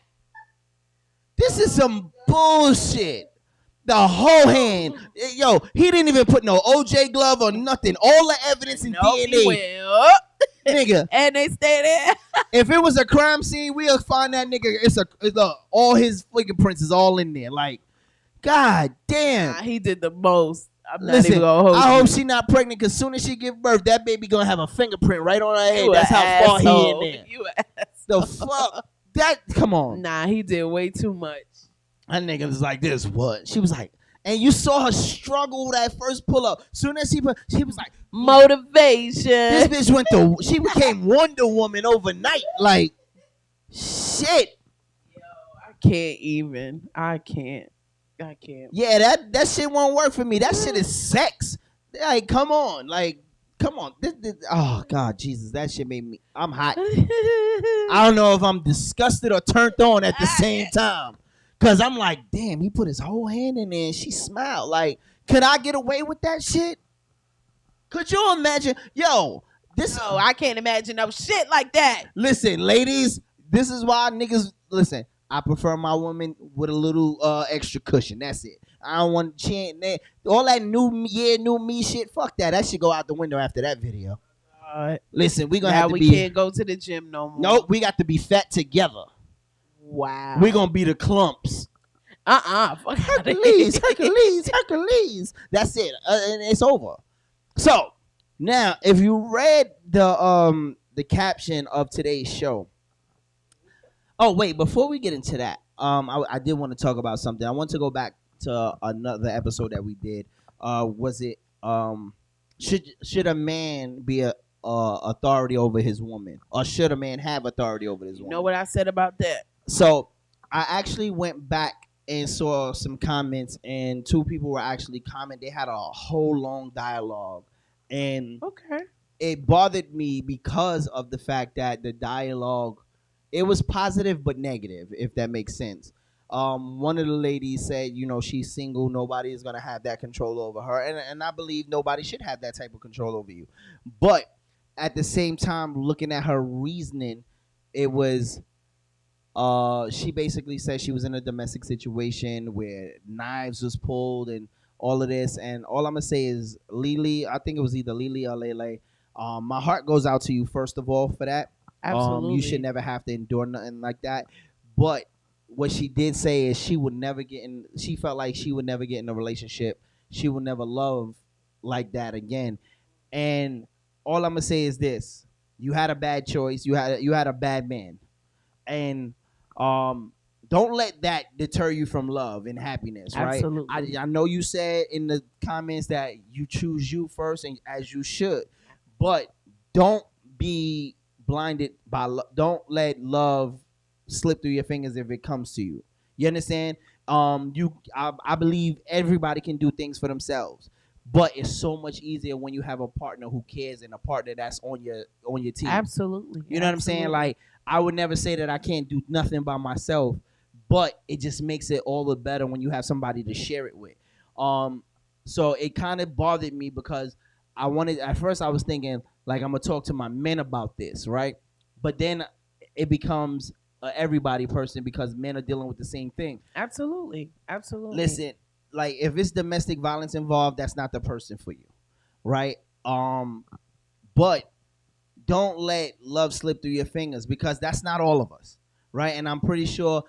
This is some bullshit. The whole hand. Yo, he didn't even put no OJ glove or nothing. All the evidence and Nope, he DNA. went up, Nigga, and they stay there. if it was a crime scene, we'll find that nigga. It's all his fingerprints is all in there. Like, god damn. Nah, he did the most. I'm not Listen, even gonna hold I you. hope she not pregnant because soon as she give birth, that baby gonna have a fingerprint right on her head. You That's a how far he asshole. in there. You a asshole. The fuck? Come on. Nah, he did way too much. That nigga was like, this what? She was like, and you saw her struggle that first pull up. Soon as she was like, Motivation. this bitch she became Wonder Woman overnight. Like, shit. I can't even. I can't. Yeah, that shit won't work for me. That shit is sex. Like, come on. Like, come on. This, oh, God, Jesus. That shit made me, I'm hot. I don't know if I'm disgusted or turned on at the same time. Because I'm like, damn, he put his whole hand in there and she smiled. Like, could I get away with that shit? Could you imagine? Yo, this. No, I can't imagine no shit like that. Listen, ladies, this is why niggas, listen, I prefer my woman with a little extra cushion. That's it. I don't want, she ain't there. All that new me shit, fuck that. That should go out the window after that video. Listen, we gonna Now have to we be. can't go to the gym no more. Nope, we got to be fat together. Wow. We gonna be the clumps. Fuck Hercules. That's it. And it's over. So now, if you read the caption of today's show. Oh wait, before we get into that, I did want to talk about something. I want to go back to another episode that we did. Was it should a man be a authority over his woman, or should a man have authority over his woman? You know what I said about that? So I actually went back and saw some comments, and two people were actually commenting. They had a whole long dialogue, and Okay. it bothered me because of the fact that the dialogue, it was positive but negative, if that makes sense. One of the ladies said, she's single, nobody is gonna have that control over her, and I believe nobody should have that type of control over you. But at the same time, looking at her reasoning, it was she basically said she was in a domestic situation where knives was pulled and all of this. And all I'm gonna say is, Lily, I think it was either Lily or Lele. My heart goes out to you first of all for that. Absolutely. You should never have to endure nothing like that. But what she did say is she felt like she would never get in a relationship. She would never love like that again. And all I'm gonna say is this: you had a bad choice. You had a bad man, and don't let that deter you from love and happiness. Right? Absolutely. I know you said in the comments that you choose you first, and as you should, but don't be blinded by don't let love slip through your fingers if it comes to you. You understand? I believe everybody can do things for themselves, but it's so much easier when you have a partner who cares and a partner that's on your team. Absolutely. You know what I'm saying? Like, I would never say that I can't do nothing by myself, but it just makes it all the better when you have somebody to share it with. So it kind of bothered me because at first I was thinking, like, I'm gonna talk to my men about this, right? But then it becomes everybody person because men are dealing with the same thing. Absolutely. Listen, like, if it's domestic violence involved, that's not the person for you, right? But don't let love slip through your fingers because that's not all of us, right? And I'm pretty sure,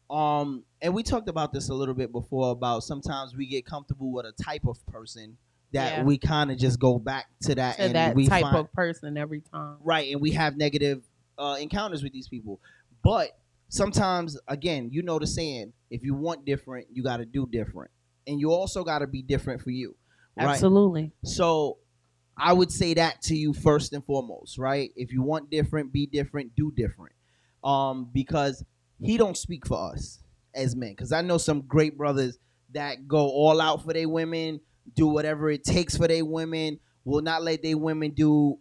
and we talked about this a little bit before about sometimes we get comfortable with a type of person that we kind of just go back to that to and that we type find, of person every time. right? And we have negative encounters with these people. But sometimes, again, you know the saying: if you want different, you got to do different, and you also got to be different for you, right? Absolutely. So I would say that to you first and foremost, right? If you want different, be different, do different. Because he don't speak for us as men. Because I know some great brothers that go all out for their women, do whatever it takes for their women, will not let their women do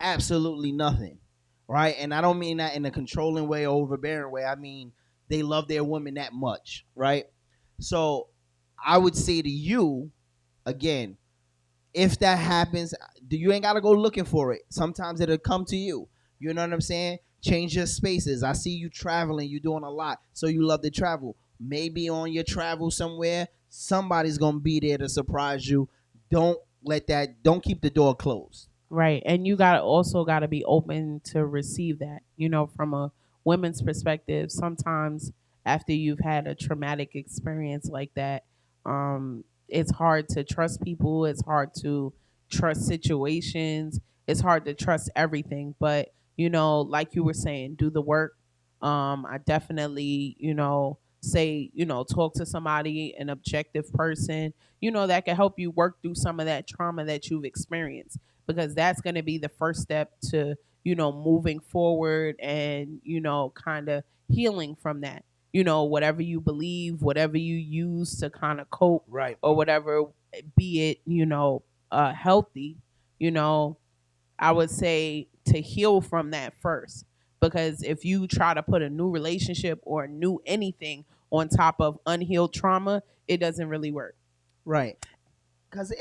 absolutely nothing, right? And I don't mean that in a controlling way or overbearing way. I mean they love their women that much, right? So I would say to you, again, if that happens, you ain't got to go looking for it. Sometimes it'll come to you. You know what I'm saying? Change your spaces. I see you traveling. You're doing a lot, so you love to travel. Maybe on your travel somewhere, somebody's going to be there to surprise you. Don't keep the door closed. Right. And you also got to be open to receive that. From a women's perspective, sometimes after you've had a traumatic experience like that, it's hard to trust people. It's hard to trust situations. It's hard to trust everything. But, like you were saying, do the work. I definitely, say, talk to somebody, an objective person, that can help you work through some of that trauma that you've experienced, because that's going to be the first step to, moving forward and, kind of healing from that. Whatever you believe, whatever you use to kind of cope, right, or whatever, be it, healthy, I would say to heal from that first. Because if you try to put a new relationship or a new anything on top of unhealed trauma, it doesn't really work. Right. Because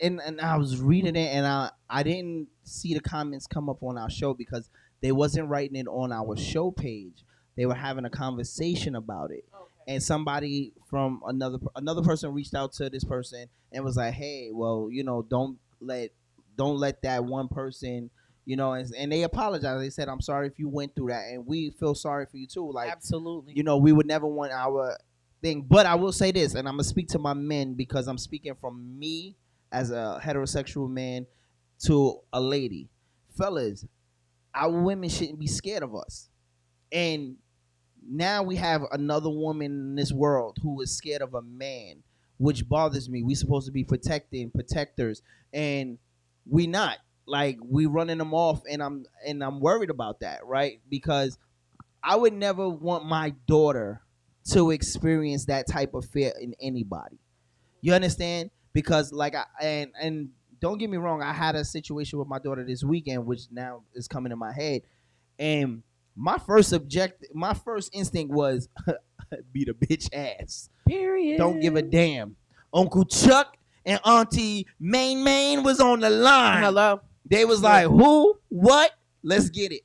and I was reading it, and I didn't see the comments come up on our show because they wasn't writing it on our show page. They were having a conversation about it. Okay. And somebody from another person reached out to this person and was like, hey, well, don't let that one person, and they apologized. They said, I'm sorry if you went through that, and we feel sorry for you too. Like, absolutely. We would never want our thing. But I will say this, and I'm going to speak to my men because I'm speaking from me as a heterosexual man, to a lady, fellas, our women shouldn't be scared of us. And now we have another woman in this world who is scared of a man, which bothers me. We supposed to be protectors, and we not. Like, we running them off, and I'm worried about that, right? Because I would never want my daughter to experience that type of fear in anybody. You understand? Because and don't get me wrong, I had a situation with my daughter this weekend, which now is coming in my head, and my first instinct was beat a bitch ass. Period. Don't give a damn. Uncle Chuck and Auntie Main was on the line. Hello. They was like, who? What? Let's get it.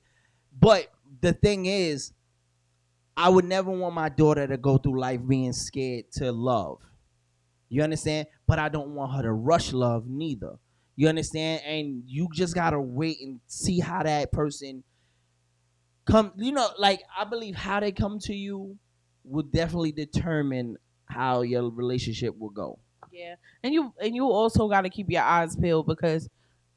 But the thing is, I would never want my daughter to go through life being scared to love. You understand? But I don't want her to rush love neither. You understand? And you just got to wait and see how that person come. You know, like, I believe how they come to you will definitely determine how your relationship will go. Yeah. And you also got to keep your eyes peeled, because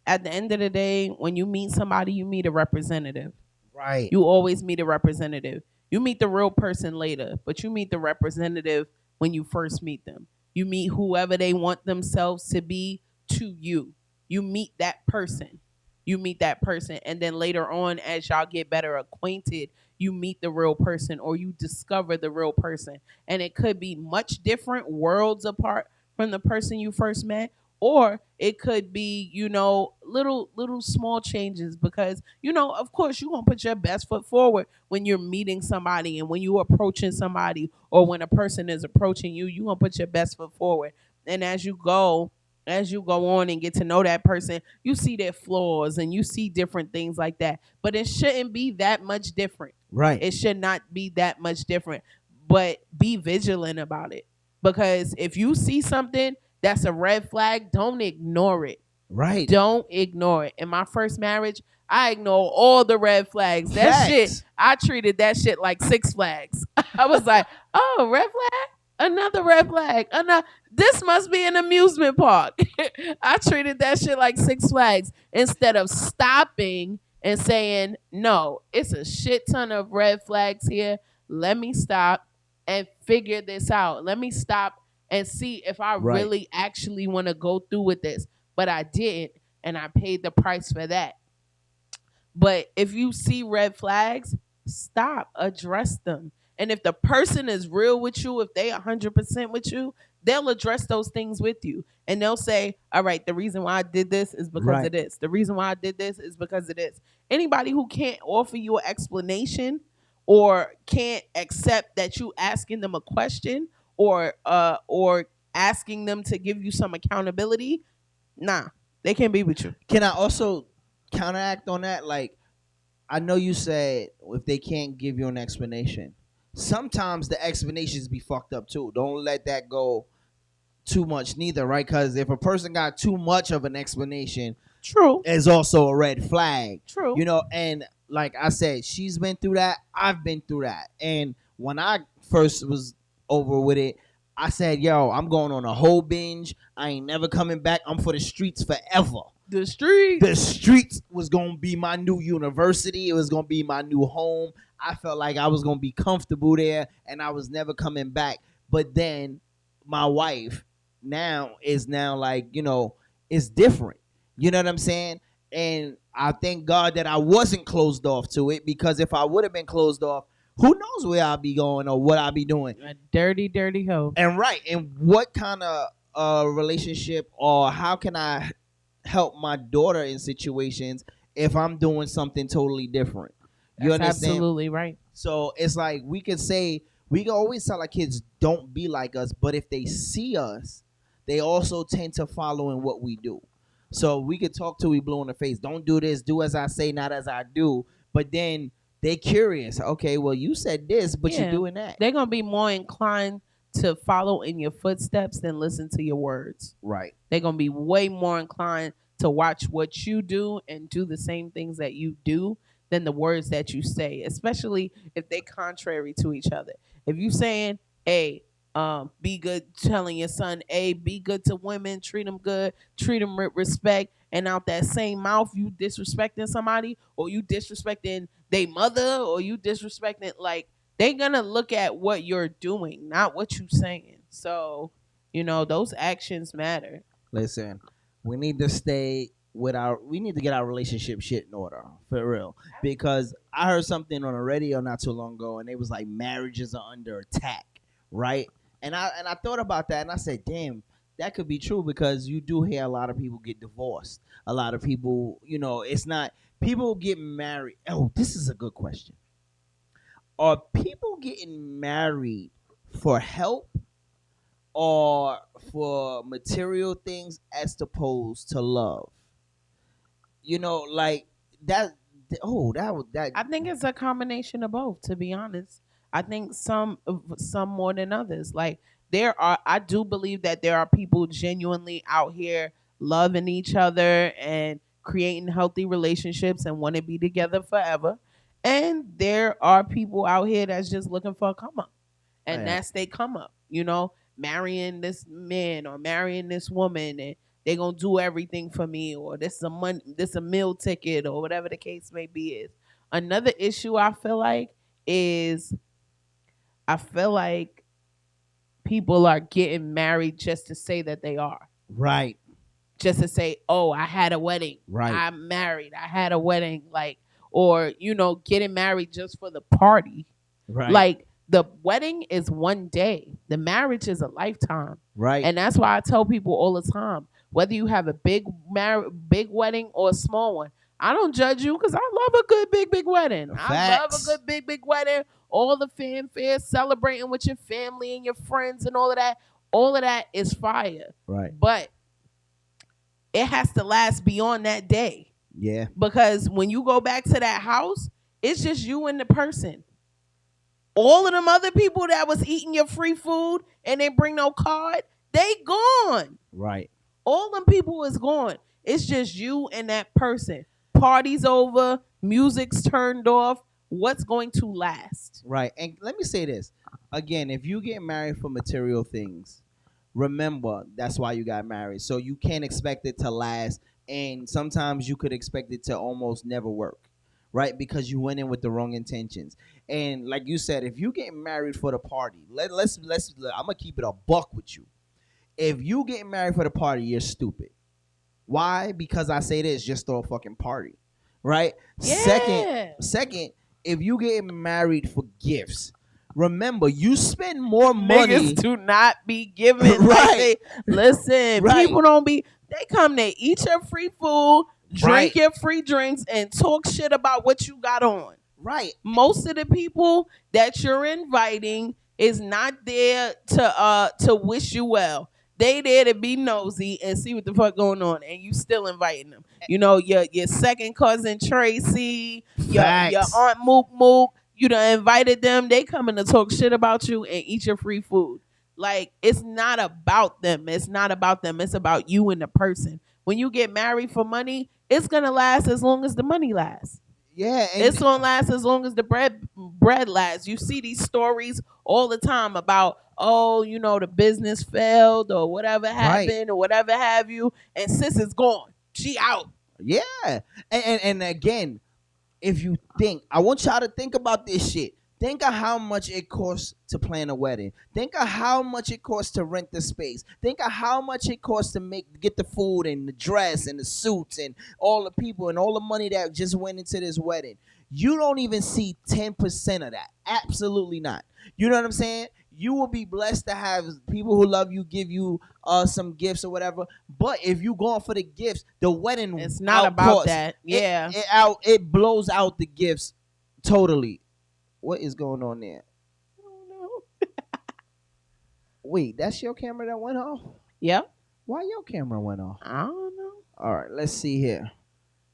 at the end of the day, when you meet somebody, you meet a representative. Right. You always meet a representative. You meet the real person later, but you meet the representative when you first meet them. You meet whoever they want themselves to be to you. You meet that person. And then later on, as y'all get better acquainted, you meet the real person, or you discover the real person. And it could be much different worlds apart from the person you first met. Or it could be, little small changes, because, of course, you're going to put your best foot forward when you're meeting somebody, and when you're approaching somebody, or when a person is approaching you, you're going to put your best foot forward. And as you go on and get to know that person, you see their flaws and you see different things like that. But it shouldn't be that much different. Right. It should not be that much different. But be vigilant about it. Because if you see something that's a red flag, don't ignore it. Right. Don't ignore it. In my first marriage, I ignored all the red flags. That shit, I treated that shit like Six Flags. I was like, oh, red flag? Another red flag. This must be an amusement park. I treated that shit like Six Flags, instead of stopping and saying, no, it's a shit ton of red flags here. Let me stop and figure this out. Let me stop and see if I really actually want to go through with this. But I didn't, and I paid the price for that. But if you see red flags, stop, address them. And if the person is real with you, if they 100% with you, they'll address those things with you. And they'll say, all right, the reason why I did this is because of this. The reason why I did this is because of this. Anybody who can't offer you an explanation, or can't accept that you asking them a question, or asking them to give you some accountability, nah, they can't be with you. Can I also counteract on that? Like, I know you said if they can't give you an explanation, sometimes the explanations be fucked up too. Don't let that go too much neither, right? Because if a person got too much of an explanation, true, is also a red flag. True. And like I said, she's been through that. I've been through that. And when I first was over with it, I said, yo, I'm going on a whole binge. I ain't never coming back. I'm for the streets forever. The streets was going to be my new university. It was going to be my new home. I felt like I was going to be comfortable there, and I was never coming back. But then my wife is like, it's different. You know what I'm saying? And I thank God that I wasn't closed off to it, because if I would have been closed off, who knows where I'll be going or what I'll be doing. A dirty, dirty hoe. And what kind of relationship, or how can I help my daughter in situations if I'm doing something totally different? You understand? Absolutely right. So it's like we can always tell our kids, don't be like us, but if they see us, they also tend to follow in what we do. So we could talk till we blow in the face. Don't do this. Do as I say, not as I do. But then they curious. Okay, well, you said this, but you're doing that. They're going to be more inclined to follow in your footsteps than listen to your words. Right. They're going to be way more inclined to watch what you do and do the same things that you do than the words that you say, especially if they contrary to each other. If you saying, hey, Be good telling your son, hey, be good to women, treat them good, treat them with respect, and out that same mouth you disrespecting somebody, or you disrespecting their mother, or you disrespecting, like, they gonna look at what you're doing, not what you saying. So, those actions matter. Listen, we need to get our relationship shit in order, for real. Because I heard something on the radio not too long ago, and it was like marriages are under attack, right? And I thought about that, and I said, damn, that could be true, because you do hear a lot of people get divorced. A lot of people, it's not, people get married. Oh, this is a good question. Are people getting married for help or for material things as opposed to love? Like that. Oh, that. I think it's a combination of both, to be honest. I think some more than others. Like, I do believe that there are people genuinely out here loving each other and creating healthy relationships and want to be together forever. And there are people out here that's just looking for a come up. And that's they come up, marrying this man or marrying this woman, and they're going to do everything for me, or this a meal ticket, or whatever the case may be is. Another issue I feel like people are getting married just to say that they are. Right. Just to say, oh, I had a wedding. Right. I'm married. I had a wedding. Like, or, getting married just for the party. Right. Like, the wedding is one day. The marriage is a lifetime. Right. And that's why I tell people all the time, whether you have a big wedding or a small one, I don't judge you, because I love a good big wedding. Facts. I love a good big wedding. All the fanfare, celebrating with your family and your friends and all of that. All of that is fire. Right. But it has to last beyond that day. Yeah. Because when you go back to that house, it's just you and the person. All of them other people that was eating your free food and they bring no card, they gone. Right. All them people is gone. It's just you and that person. Party's over. Music's turned off. What's going to last? Right. And let me say this. Again, if you get married for material things, remember that's why you got married. So you can't expect it to last. And sometimes you could expect it to almost never work. Right? Because you went in with the wrong intentions. And like you said, if you get married for the party, let's I'm going to keep it a buck with you. If you get married for the party, you're stupid. Why? Because I say this, just throw a fucking party. Right? Yeah. Second, if you get married for gifts, remember, you spend more money. Niggas do not be giving. Right. Listen, Right. People don't be, they come to eat your free food, drink Right. your free drinks, and talk shit about what you got on. Right. Most of the people that you're inviting is not there to wish you well. They there to be nosy and see what the fuck going on, and you still inviting them. Your second cousin Tracy, your aunt Mook Mook, you done invited them. They coming to talk shit about you and eat your free food. Like, it's not about them. It's not about them. It's about you and the person. When you get married for money, it's gonna last as long as the money lasts. Yeah. It's gonna last as long as the bread lasts. You see these stories all the time about, the business failed or whatever happened or whatever have you, and sis is gone. She out. Yeah. And again, if you think, I want y'all to think about this shit. Think of how much it costs to plan a wedding. Think of how much it costs to rent the space. Think of how much it costs to get the food and the dress and the suits and all the people and all the money that just went into this wedding. You don't even see 10% of that. Absolutely not. You know what I'm saying? You will be blessed to have people who love you give you some gifts or whatever. But if you going for the gifts, the wedding, it's not about that. Yeah, it blows out the gifts totally. What is going on there? I don't know. Wait, that's your camera that went off? Yep. Why your camera went off? I don't know. All right, let's see here.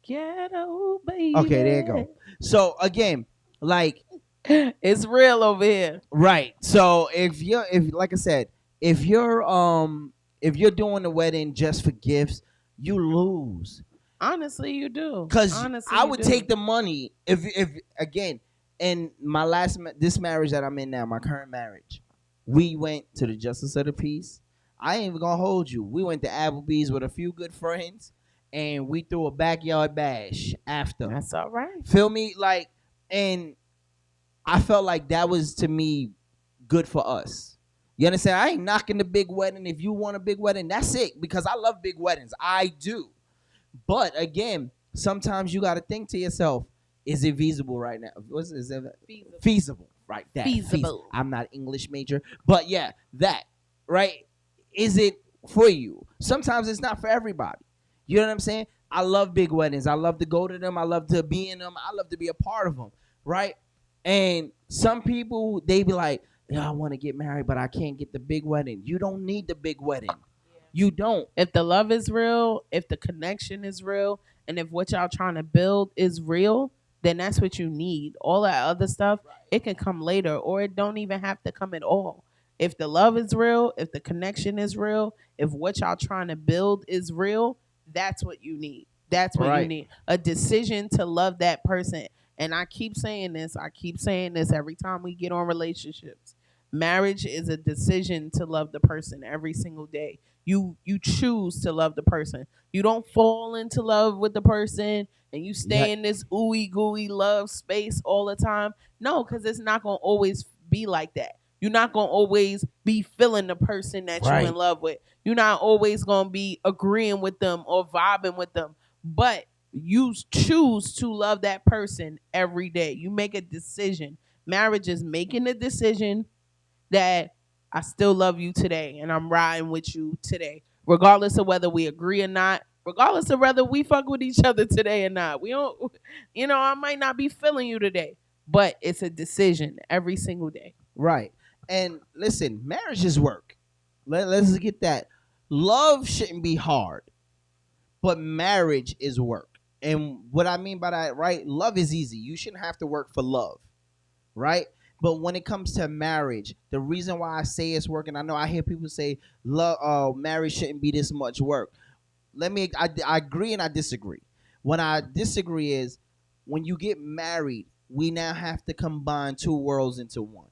Ghetto baby. Okay, there you go. So again, like, it's real over here. Right. So if like I said, if you're doing the wedding just for gifts, you lose. Honestly, you do. Because I would take the money if again, in my this marriage that I'm in now, my current marriage, We went to the Justice of the Peace. I ain't even gonna hold you. We went to Applebee's with a few good friends, and we threw a backyard bash after. That's all right. Feel me? Like, and I felt like that was, to me, good for us. You understand? I ain't knocking the big wedding. If you want a big wedding, that's it. Because I love big weddings. I do. But again, sometimes you got to think to yourself, is it feasible right now? Is it feasible? Right. That. Feasible. I'm not English major. But yeah, that. Right? Is it for you? Sometimes it's not for everybody. You know what I'm saying? I love big weddings. I love to go to them. I love to be in them. I love to be a part of them. Right? And some people, they be like, I want to get married, but I can't get the big wedding. You don't need the big wedding. You don't. If the love is real, if the connection is real, and if what y'all trying to build is real, then that's what you need. All that other stuff, it can come later, or it don't even have to come at all. If the love is real, if the connection is real, if what y'all trying to build is real, that's what you need. That's what you need. A decision to love that person. And I keep saying this every time we get on relationships. Marriage is a decision to love the person every single day. You choose to love the person. You don't fall into love with the person and you stay in this ooey gooey love space all the time. No, because it's not going to always be like that. You're not going to always be feeling the person that you're in love with. You're not always going to be agreeing with them or vibing with them. But you choose to love that person every day. You make a decision. Marriage is making a decision that I still love you today and I'm riding with you today, regardless of whether we agree or not, regardless of whether we fuck with each other today or not. We don't, I might not be feeling you today, but it's a decision every single day. Right. And listen, marriage is work. Let's get that. Love shouldn't be hard, but marriage is work. And what I mean by that, right? Love is easy. You shouldn't have to work for love, right? But when it comes to marriage, the reason why I say it's work, and I know I hear people say, marriage shouldn't be this much work. I agree and I disagree. When I disagree is when you get married, we now have to combine two worlds into one,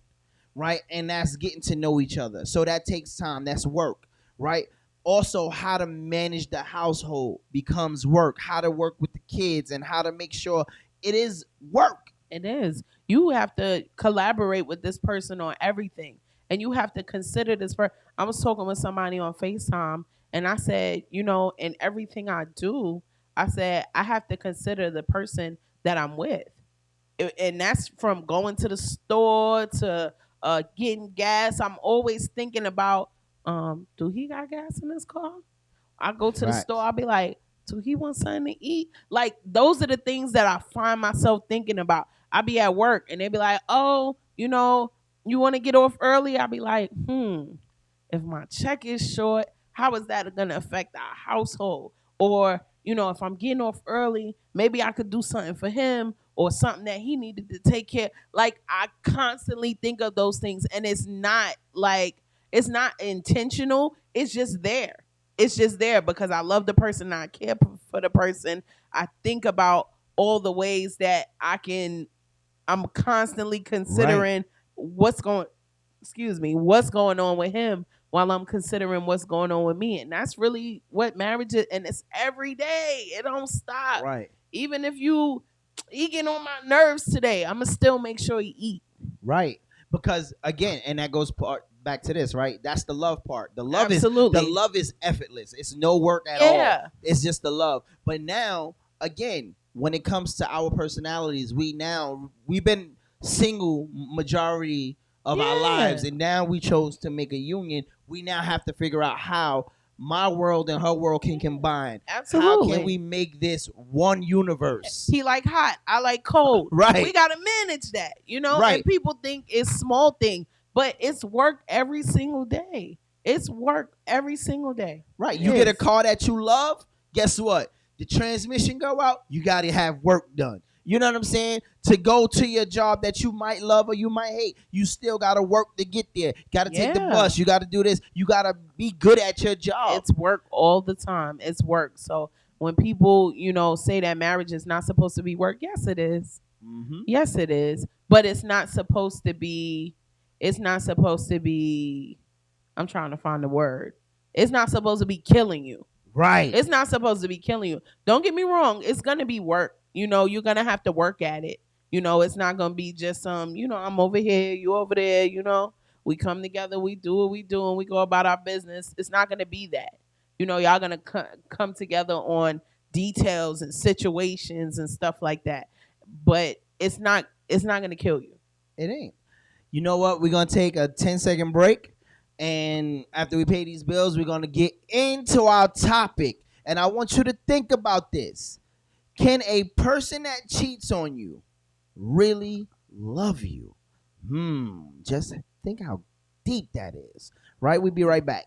right? And that's getting to know each other. So that takes time. That's work, right? Also, how to manage the household becomes work. How to work with the kids and how to make sure it is work. It is. You have to collaborate with this person on everything. And you have to consider this person. I was talking with somebody on FaceTime and I said, in everything I do, I said, I have to consider the person that I'm with. And that's from going to the store to getting gas. I'm always thinking about, do he got gas in his car? I go to the store, I'll be like, do he want something to eat? Like, those are the things that I find myself thinking about. I be at work and they be like, oh, you want to get off early? I'll be like, if my check is short, how is that going to affect our household? Or, if I'm getting off early, maybe I could do something for him or something that he needed to take care. Like, I constantly think of those things and it's not intentional. It's just there. It's just there because I love the person. I care for the person. I think about all the ways that I'm constantly considering what's going on with him while I'm considering what's going on with me. And that's really what marriage is. And it's every day. It don't stop. Right. Even if he get on my nerves today, I'm going to still make sure he eat. Right. Because again, and that goes back to this, right? That's the love part. The love is effortless. It's no work at all. It's just the love. But now, again, when it comes to our personalities, we've been single majority of our lives, and now we chose to make a union. We now have to figure out how my world and her world can combine. Absolutely. How can we make this one universe? He like hot, I like cold. Right. We gotta manage that, Right. And people think it's small thing, but it's work every single day. It's work every single day. Right. You get a car that you love, guess what? The transmission go out, you gotta have work done. You know what I'm saying? To go to your job that you might love or you might hate, you still got to work to get there. Got to take the bus. You got to do this. You got to be good at your job. It's work all the time. It's work. So when people, say that marriage is not supposed to be work, yes, it is. Mm-hmm. Yes, it is. But it's not supposed to be it's not supposed to be, I'm trying to find the word. It's not supposed to be killing you. Right. It's not supposed to be killing you. Don't get me wrong. It's going to be work. You know, you're going to have to work at it. You know, it's not going to be just I'm over here, you over there, you know. We come together, we do what we do, and we go about our business. It's not going to be that. You know, y'all going to come together on details and situations and stuff like that. But it's not going to kill you. It ain't. You know what? We're going to take a 10-second break. And after we pay these bills, we're going to get into our topic. And I want you to think about this. Can a person that cheats on you really love you? Just think how deep that is. Right? We'll be right back.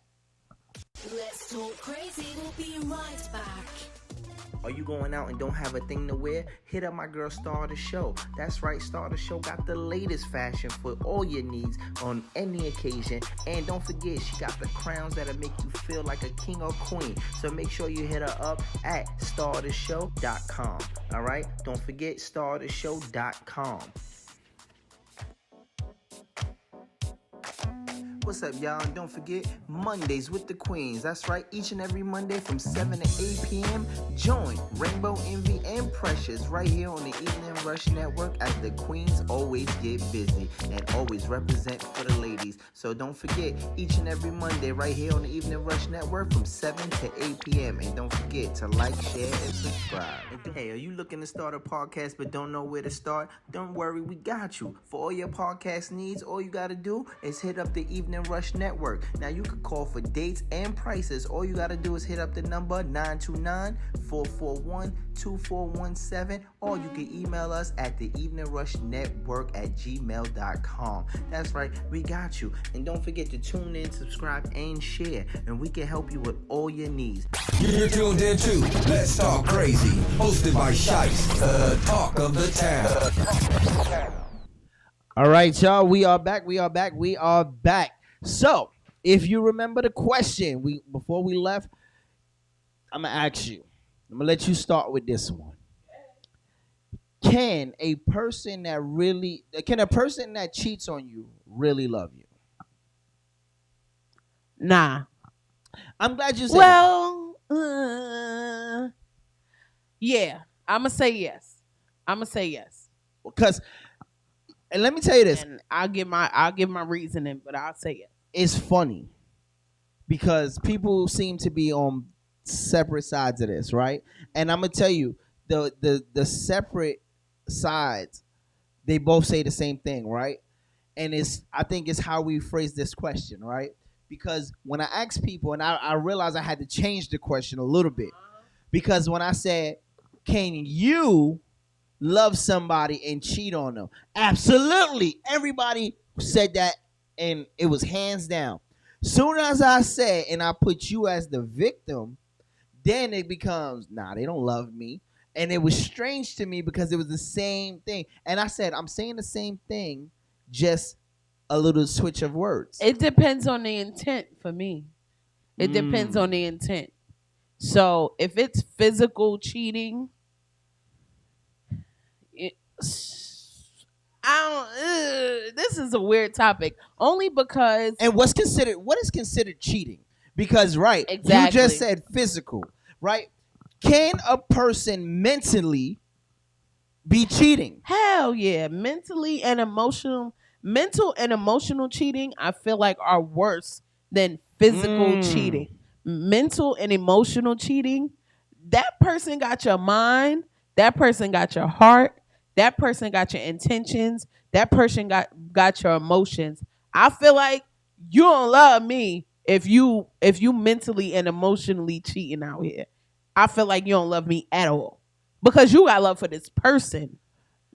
Let's talk crazy. We'll be right back. Are you going out and don't have a thing to wear? Hit up my girl Star the Show. That's right, Star the Show got the latest fashion for all your needs on any occasion. And don't forget, she got the crowns that'll make you feel like a king or queen. So make sure you hit her up at startheshow.com. All right? Don't forget startheshow.com. What's up, y'all? And don't forget, Mondays with the Queens. That's right, each and every Monday from 7 to 8 p.m. Join Rainbow, Envy, and Precious right here on the Evening Rush Network as the Queens always get busy and always represent for the ladies. So don't forget, each and every Monday right here on the Evening Rush Network from 7 to 8 p.m. And don't forget to like, share, and subscribe. Hey, are you looking to start a podcast but don't know where to start? Don't worry, we got you. For all your podcast needs, all you got to do is hit up the Evening Rush Network. Now you can call for dates and prices. All you gotta do is hit up the number 929-441-2417, or you can email us at the Evening Rush Network at gmail.com. That's right, we got you. And don't forget to tune in, subscribe, and share, and we can help you with all your needs. You're tuned in to Let's Talk Crazy, hosted by Shice, the talk of the town. All right, y'all, we are back. So, if you remember the question, before we left, I'm going to ask you. I'm going to let you start with this one. Can a person that cheats on you really love you? Nah. I'm glad you said yeah, I'm going to say yes. Because, and let me tell you this. And I'll give my reasoning, but I'll say it. It's funny because people seem to be on separate sides of this, right? And I'm gonna tell you, the separate sides, they both say the same thing, right? And I think it's how we phrase this question, right? Because when I ask people, and I realized I had to change the question a little bit, because when I said, "Can you love somebody and cheat on them?" Absolutely, everybody said that. And it was hands down. Soon as I said, and I put you as the victim, then it becomes, nah, they don't love me. And it was strange to me because it was the same thing. And I said, I'm saying the same thing, just a little switch of words. It depends on the intent for me. It depends on the intent. So if it's physical cheating, this is a weird topic. Only because. And what is considered cheating? Because, right, exactly. You just said physical, right? Can a person mentally be cheating? Hell yeah. Mental and emotional cheating, I feel like are worse than physical cheating. Mental and emotional cheating, that person got your mind, that person got your heart, that person got your intentions, that person got your emotions. I feel like you don't love me if you mentally and emotionally cheating out here. I feel like you don't love me at all because you got love for this person.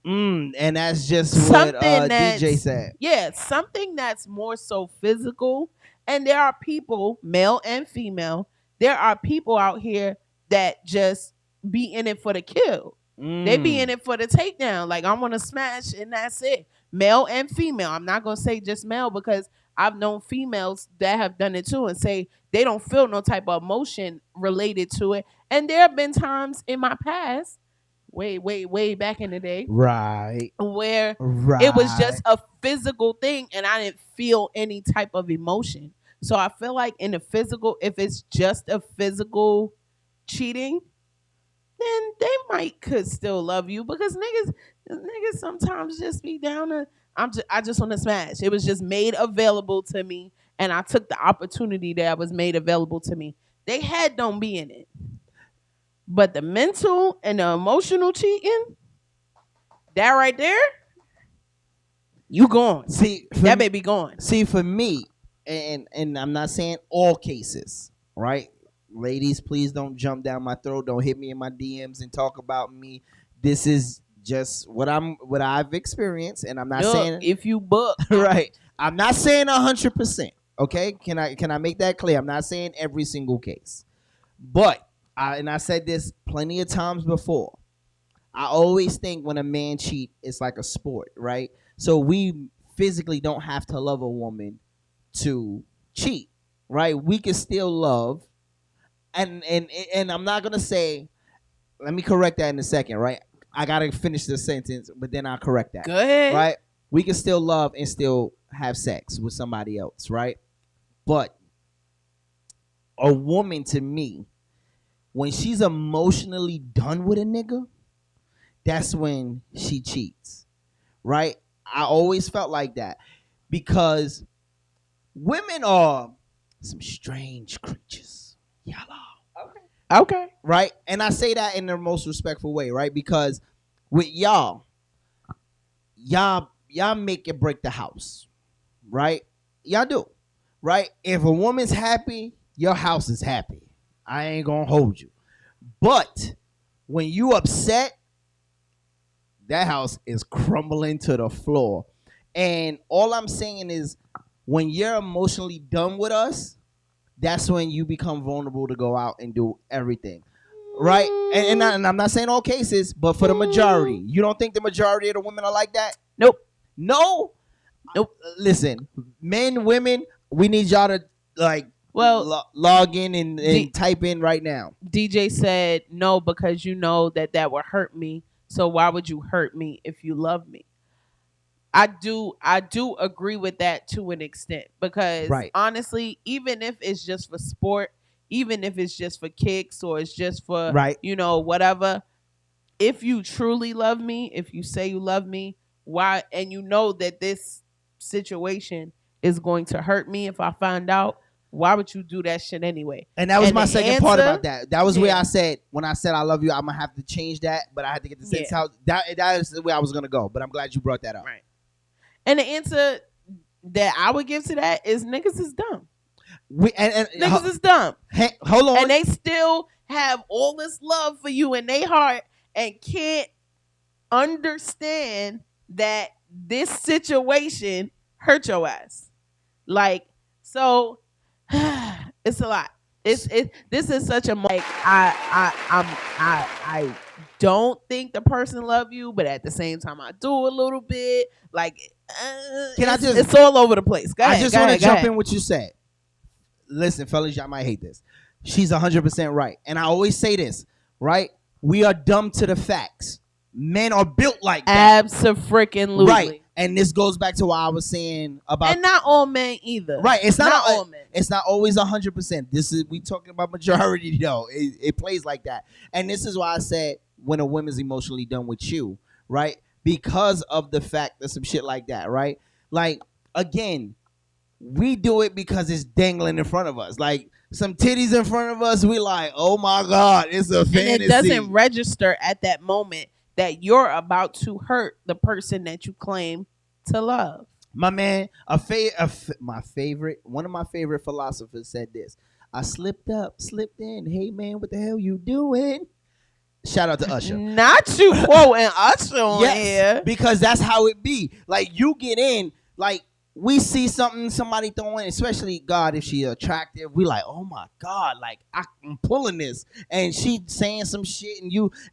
And that's just what DJ said. Yeah, something that's more so physical. And there are people, male and female, there are people out here that just be in it for the kill. They be in it for the takedown. Like, I want to smash and that's it. Male and female. I'm not going to say just male because I've known females that have done it too and say they don't feel no type of emotion related to it. And there have been times in my past, way back in the day, right, where it was just a physical thing and I didn't feel any type of emotion. So I feel like in the physical, if it's just a physical cheating, then they could still love you, because niggas sometimes just be down to, I just want to smash. It was just made available to me, and I took the opportunity that was made available to me. They head don't be in it. But the mental and the emotional cheating, that right there, you gone. See, that baby gone. See, for me, and I'm not saying all cases, right? Ladies, please don't jump down my throat. Don't hit me in my DMs and talk about me. This is just what I've experienced, and I'm not saying if you book right. I'm not saying 100%. Okay, can I make that clear? I'm not saying every single case, but I said this plenty of times before. I always think when a man cheat, it's like a sport, right? So we physically don't have to love a woman to cheat, right? We can still love. And I'm not gonna say. Let me correct that in a second, right? I gotta finish the sentence, but then I'll correct that. Go ahead. Right? We can still love and still have sex with somebody else, right? But a woman, to me, when she's emotionally done with a nigga, that's when she cheats, right? I always felt like that, because women are some strange creatures. Okay. Right? And I say that in the most respectful way, right? Because with y'all make it break the house, right? Y'all do, right? If a woman's happy, your house is happy. I ain't gonna hold you. But when you upset, that house is crumbling to the floor. And all I'm saying is, when you're emotionally done with us, that's when you become vulnerable to go out and do everything, right? And I'm not saying all cases, but for the majority. You don't think the majority of the women are like that? Nope. No? Nope. Listen, men, women, we need y'all to log in and type in right now. DJ said no, because you know that would hurt me. So why would you hurt me if you love me? I do agree with that to an extent, because honestly, even if it's just for sport, even if it's just for kicks, or it's just for, whatever, if you truly love me, if you say you love me, why, and you know that this situation is going to hurt me if I find out, why would you do that shit anyway? And that was my second part about that. That was where I said, when I said I love you, I'm going to have to change that, but I had to get the sense how that is the way I was going to go. But I'm glad you brought that up. Right. And the answer that I would give to that is niggas is dumb. Niggas is dumb. Hold on. And they still have all this love for you in their heart and can't understand that this situation hurt your ass. Like, so it's a lot. This is such a I don't think the person love you, but at the same time I do a little bit. Like, it's all over the place. Go ahead, I just want to jump in what you said. Listen, fellas, y'all might hate this. She's 100% right. And I always say this, right? We are dumb to the facts. Men are built like that. Abso-freaking-lutely. Right. And this goes back to what I was saying about... And not all men either. Right. It's not all men. It's not always 100%. We talking about majority, though. It plays like that. And this is why I said, when a woman's emotionally done with you, right? Because of the fact that some shit like that, right? Like, again, we do it because it's dangling in front of us. Like, some titties in front of us, we like, oh my God, it's a fantasy. And it doesn't register at that moment that you're about to hurt the person that you claim to love. My man, one of my favorite philosophers said this. I slipped in. Hey man, what the hell you doing? Shout out to Usher. Not you quoting Usher on here. Because that's how it be. Like, you get in, like, we see somebody throwing, especially God, if she attractive, we like, oh my God, like, I'm pulling this. And she saying some shit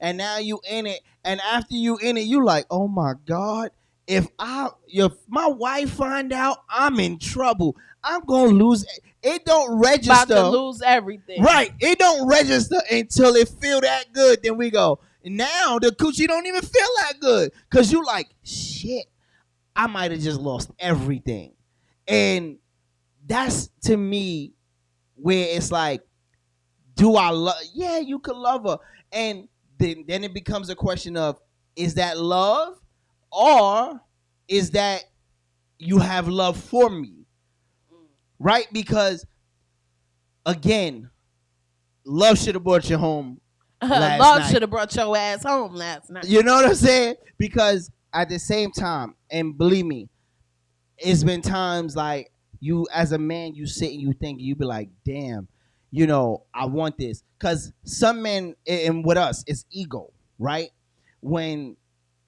and now you in it. And after you in it, you like, oh my God, if my wife find out, I'm in trouble. I'm going to lose. It don't register. About to lose everything. Right. It don't register until it feel that good. Then we go, now the coochie don't even feel that good. Because you like, shit, I might have just lost everything. And that's to me where it's like, do I love? Yeah, you could love her. And then it becomes a question of, is that love, or is that you have love for me? Right? Because again, love should have brought you home. Love should have brought your ass home last night. You know what I'm saying? Because at the same time, and believe me, it's been times like you as a man, you sit and you think, you be like, damn, you know, I want this. Because some men, and with us, it's ego, right? When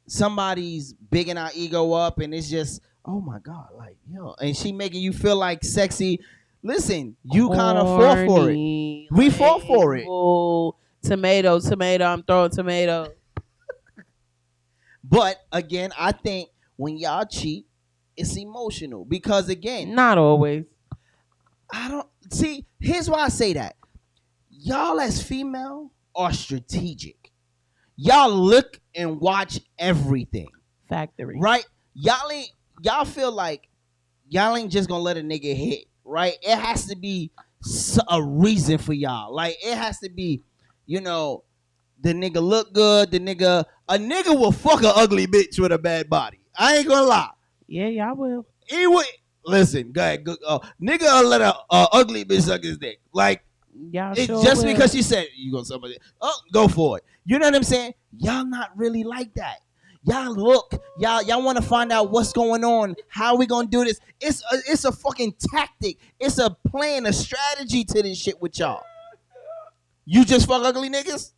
somebody's bigging our ego up and it's just, oh my God, like, yo, and she making you feel like sexy. Listen, you kind of fall for it. We fall for it. Oh, tomato, I'm throwing tomato. But again, I think when y'all cheat, it's emotional. Because again, not always. I don't see. Here's why I say that. Y'all as female are strategic. Y'all look and watch everything. Factory. Right? Y'all feel like y'all ain't just gonna let a nigga hit, right? It has to be a reason for y'all. Like, it has to be, you know, the nigga look good, a nigga will fuck an ugly bitch with a bad body. I ain't gonna lie. Yeah, y'all will. He would. Listen, go ahead. Nigga will let a ugly bitch suck his dick. Like, y'all sure just will. because she said, you gonna suck my dick. Oh, go for it. You know what I'm saying? Y'all not really like that. Y'all look, y'all want to find out what's going on. How we gonna do this? It's a fucking tactic. It's a plan, a strategy to this shit with y'all. You just fuck ugly niggas?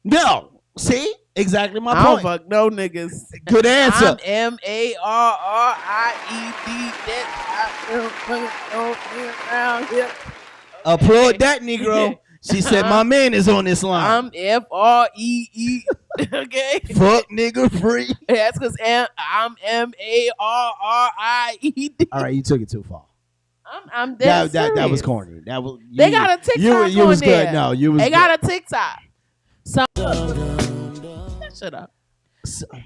No. See? Exactly my point. I don't fuck no niggas. Good answer. I'm MARRIED. Around here. Applaud that, Negro. She said, my man is on this line. I'm FREE. Okay. Fuck nigga free. That's because I'm MARRIED. All right, you took it too far. I'm dead serious. That was corny. That was they got a TikTok you was on there. Good. No, you was They good. got a TikTok. Shut up.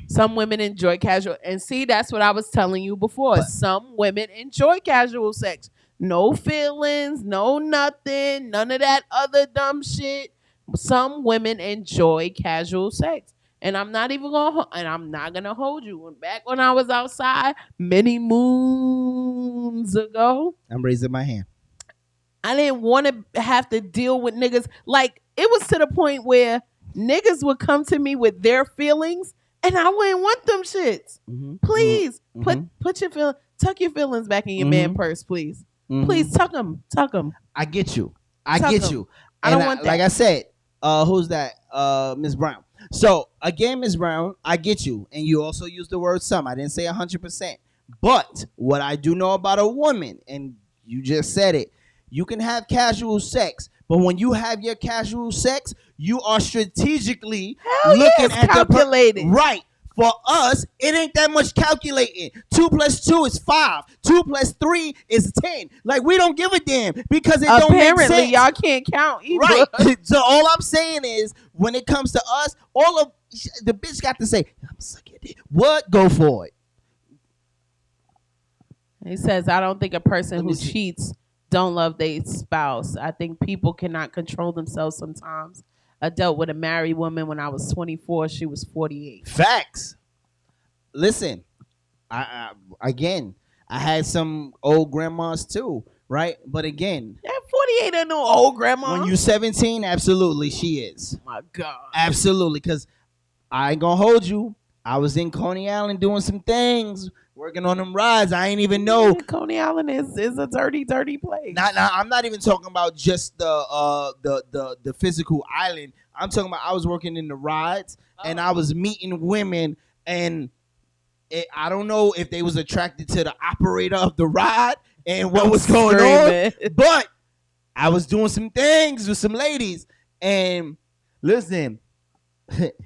Some women enjoy casual, and see, that's what I was telling you before. But some women enjoy casual sex. No feelings, no nothing, none of that other dumb shit. Some women enjoy casual sex. And I'm not gonna hold you. Back when I was outside many moons ago, I'm raising my hand. I didn't want to have to deal with niggas. Like, it was to the point where niggas would come to me with their feelings and I wouldn't want them shits. Mm-hmm. Please Mm-hmm. tuck your feelings back in your man purse, please. Mm-hmm. Please tuck them. I get you. Tuck 'em. you. I don't want that. Like I said, who's that? Ms. Brown. So again, Ms. Brown, I get you. And you also used the word some. I didn't say 100%. But what I do know about a woman, and you just said it, you can have casual sex, but when you have your casual sex, you are strategically looking at calculated. Right. For us, it ain't that much calculating. 2 + 2 is 5. 2 + 3 is 10. Like, we don't give a damn because it don't make sense. Apparently, y'all can't count either. Right. So all I'm saying is, when it comes to us, all of the bitch got to say, I'm sucking it. What? Go for it. He says, I don't think a person who cheats don't love their spouse. I think people cannot control themselves sometimes. I dealt with a married woman when I was 24. She was 48. Facts. Listen, I had some old grandmas too, right? But again, that 48 ain't no old grandma. When you 17, absolutely she is. Oh my God. Absolutely, because I ain't gonna hold you. I was in Coney Island doing some things, working on them rides. I ain't even know. Yeah, Coney Island is a dirty place. I'm not even talking about just the physical island. I'm talking about I was working in the rides and I was meeting women, and I don't know if they was attracted to the operator of the ride and what was going on, but I was doing some things with some ladies, and listen,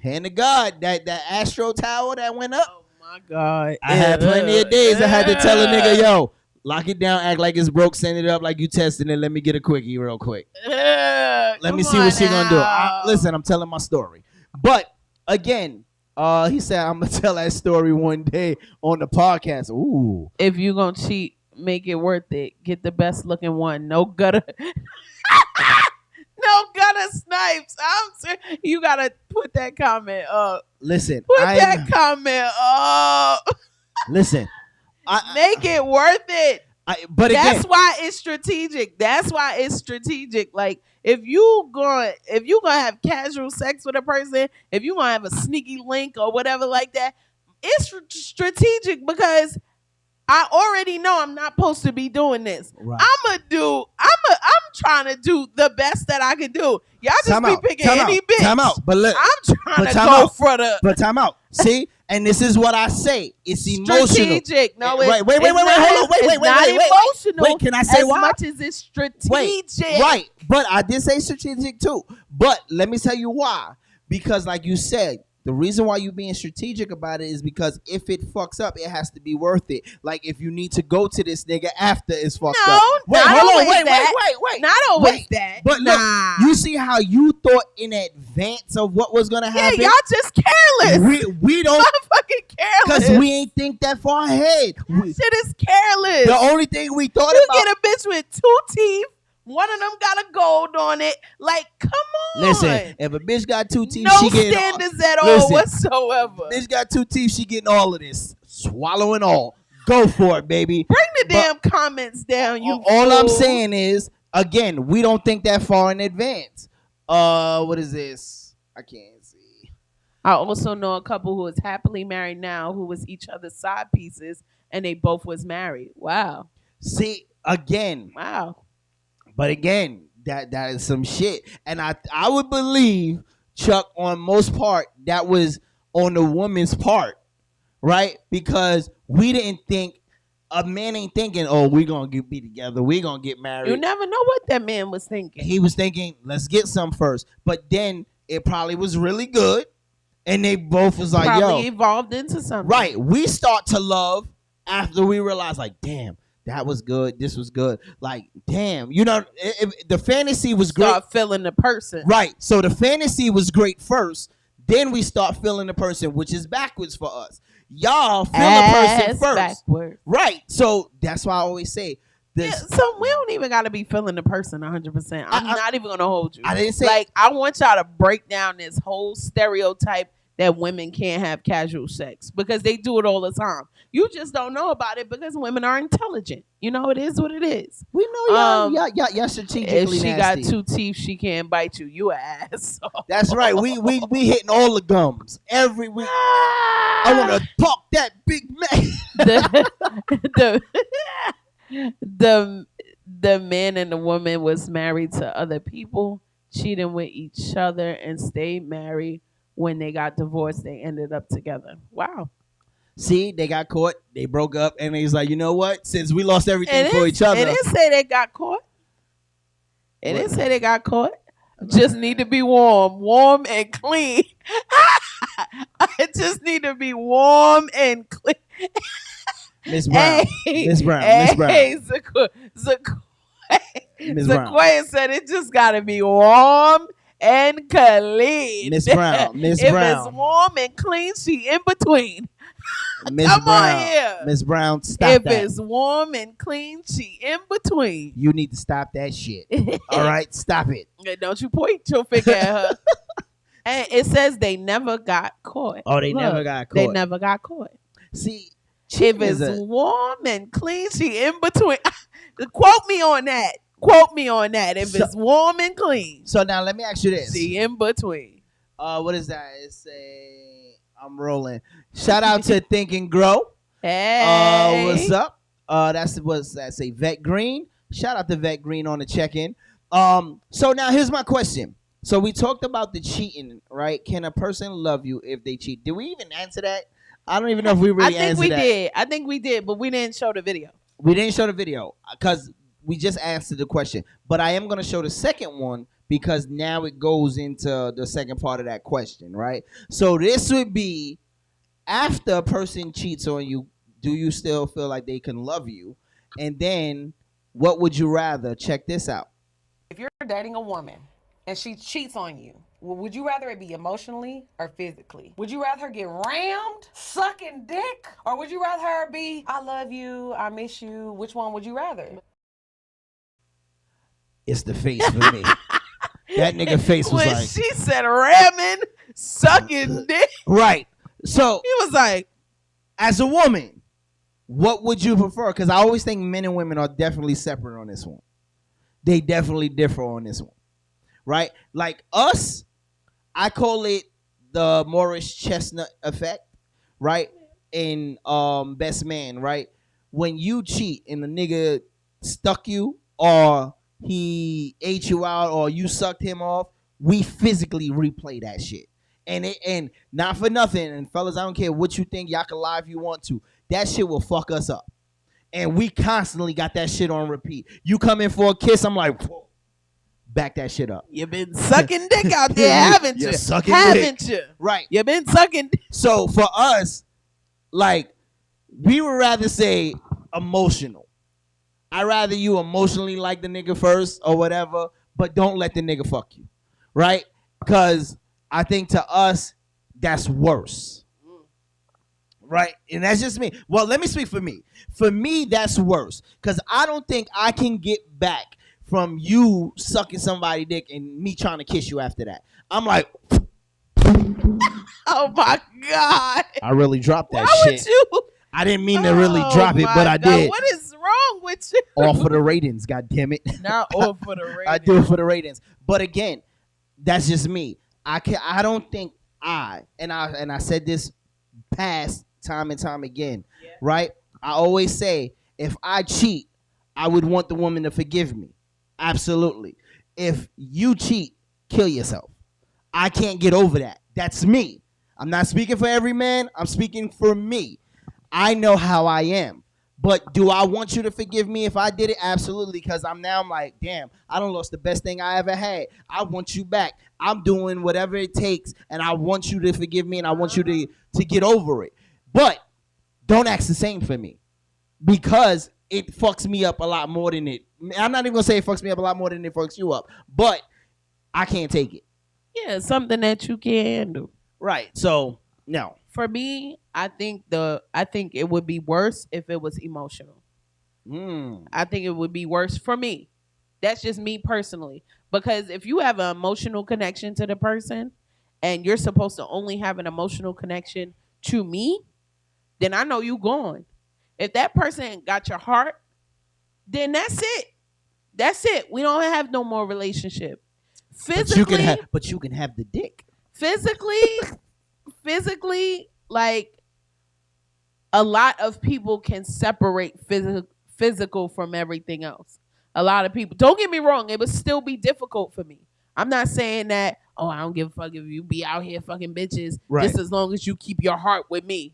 hand to God, that Astro Tower that went up. Oh my God. I had plenty of days I had to tell a nigga, yo, lock it down, act like it's broke, send it up like you testing it. Let me get a quickie real quick. Let me see what she gonna do. Listen, I'm telling my story. But again, He said, I'm going to tell that story one day on the podcast. Ooh. If you going to cheat, make it worth it. Get the best looking one. No gutter. No gutter snipes. You got to put that comment up. Listen. Put that comment up. Listen. Make it worth it. But again, that's why it's strategic. Like if you gonna have casual sex with a person, if you gonna have a sneaky link or whatever like that, it's strategic because I already know I'm not supposed to be doing this. Right. I'm trying to do the best that I can do. Y'all just be picking any bitch. Time out. But look, I'm trying to go for the. But time out. See, and this is what I say. It's emotional. Strategic. No, wait. Hold on. Wait. Emotional. Wait, can I say why? As much as it's strategic. Right. But I did say strategic too. But let me tell you why. Because like you said, the reason why you being strategic about it is because if it fucks up, it has to be worth it. Like if you need to go to this nigga after it's fucked up. Wait. Not always that. But look, you see how you thought in advance of what was gonna happen? Yeah, y'all just careless. We don't. I'm fucking careless. Because we ain't think that far ahead. Shit is careless. The only thing we thought you about. You get a bitch with 2 teeth. One of them got a gold on it. Like, come on. Listen, if a bitch got 2 teeth, no she getting standards at all whatsoever. Bitch got 2 teeth, she getting all of this. Swallowing all. Go for it, baby. Bring the damn comments down, you all fool. I'm saying is, again, we don't think that far in advance. What is this? I can't see. I also know a couple who is happily married now who was each other's side pieces and they both was married. Wow. See, again. Wow. But again, that is some shit. And I would believe, Chuck, on most part, that was on the woman's part, right? Because we didn't think, a man ain't thinking, oh, we going to be together. We going to get married. You never know what that man was thinking. He was thinking, let's get some first. But then it probably was really good. And they both was like, probably evolved into something. Right. We start to love after we realize, like, damn. That was good. This was good. Like, damn. You know, the fantasy was great. Start feeling the person. Right. So the fantasy was great first. Then we start feeling the person, which is backwards for us. Y'all feel the person first. Backward. Right. So that's why I always say this. Yeah, so we don't even got to be feeling the person 100%. I'm not even going to hold you. I didn't say. Like, I want y'all to break down this whole stereotype that women can't have casual sex because they do it all the time. You just don't know about it because women are intelligent. You know, it is what it is. We know y'all strategically if she nasty. got 2 teeth, she can't bite you. You an ass. That's right. We hitting all the gums every week. I want to talk that big man. The man and the woman was married to other people, cheating with each other, and stayed married. When they got divorced, they ended up together. Wow. See, they got caught. They broke up. And he's like, you know what? Since we lost everything for each other. It didn't say they got caught. It didn't say they got caught. Just need to be warm and clean. I just need to be warm and clean. Miss Brown. Miss Brown. Hey, Zaquay said it just got to be warm and clean. Miss Brown. If it's warm and clean, she in between. Come on here. Miss Brown, stop if that. If it's warm and clean, she in between. You need to stop that shit. All right? Stop it. Don't you point your finger at her. And it says they never got caught. Oh, they never got caught. They never got caught. See, if it's warm and clean, she in between. Quote me on that. If it's warm and clean. So now let me ask you this. See in between. What is that? It's I'm rolling. Shout out to Think and Grow. Hey. What's up? What's that say? Vet Green. Shout out to Vet Green on the check-in. So now here's my question. So we talked about the cheating, right? Can a person love you if they cheat? Did we even answer that? I don't even know if we really answered that. I think we did, but we didn't show the video. We didn't show the video because we just answered the question. But I am going to show the second one because now it goes into the second part of that question, right? So this would be, after a person cheats on you, do you still feel like they can love you? And then what would you rather? Check this out. If you're dating a woman and she cheats on you, Would you rather it be emotionally or physically? Would you rather her get rammed, sucking dick? Or would you rather her be, I love you, I miss you? Which one would you rather? It's the face for me. That nigga face was when like... she said ramming, sucking dick. Right. So... He was like... As a woman, what would you prefer? Because I always think men and women are definitely separate on this one. They definitely differ on this one. Right? Like us... I call it the Morris Chestnut effect, right? In Best Man, right? When you cheat and the nigga stuck you or he ate you out or you sucked him off, we physically replay that shit. And not for nothing, and fellas, I don't care what you think, y'all can lie if you want to. That shit will fuck us up. And we constantly got that shit on repeat. You come in for a kiss, I'm like, whoa. Back that shit up. You've been sucking dick out there, haven't you? Haven't you? Right. You've been sucking dick. So for us, like, we would rather say emotional. I'd rather you emotionally like the nigga first or whatever, but don't let the nigga fuck you. Right? Because I think to us, that's worse. Right? And that's just me. Well, let me speak for me. For me, that's worse. Because I don't think I can get back from you sucking somebody's dick and me trying to kiss you after that. I'm like, oh my God. I really dropped that Why shit. Would you? I didn't mean to really drop it, but I did. What is wrong with you? All for the ratings, god damn it. Not all for the ratings. I do it for the ratings. But again, that's just me. I don't think I said this past time and time again, right? I always say if I cheat, I would want the woman to forgive me. Absolutely. If you cheat, kill yourself. I can't get over that. That's me. I'm not speaking for every man. I'm speaking for me. I know how I am. But do I want you to forgive me if I did it? Absolutely. Because I'm like, damn, I done lost the best thing I ever had. I want you back. I'm doing whatever it takes, and I want you to forgive me, and I want you to get over it. But don't ask the same for me. Because it fucks me up a lot more than it. I'm not even going to say it fucks me up a lot more than it fucks you up. But I can't take it. Yeah, something that you can't handle. Right. So, no. For me, I think it would be worse if it was emotional. I think it would be worse for me. That's just me personally. Because if you have an emotional connection to the person and you're supposed to only have an emotional connection to me, then I know you gone. If that person got your heart, then that's it. That's it. We don't have no more relationship. Physically, but you can have the dick. Physically, like a lot of people can separate physical from everything else. A lot of people. Don't get me wrong. It would still be difficult for me. I'm not saying that, oh, I don't give a fuck if you be out here fucking bitches. Right. Just as long as you keep your heart with me.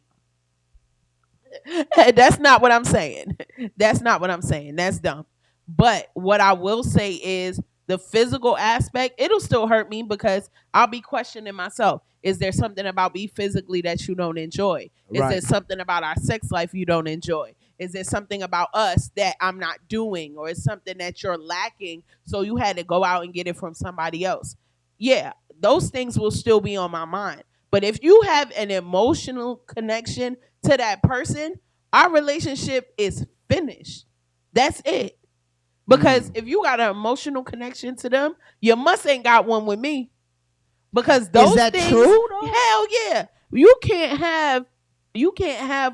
That's not what I'm saying. That's not what I'm saying. That's dumb. But what I will say is the physical aspect, it'll still hurt me because I'll be questioning myself. Is there something about me physically that you don't enjoy? Is there something about our sex life you don't enjoy? Is there something about us that I'm not doing? Or is something that you're lacking so you had to go out and get it from somebody else? Yeah, those things will still be on my mind. But if you have an emotional connection to that person, our relationship is finished. That's it. Because if you got an emotional connection to them, you must ain't got one with me. Because those is that things, true? Though? Hell yeah. You can't have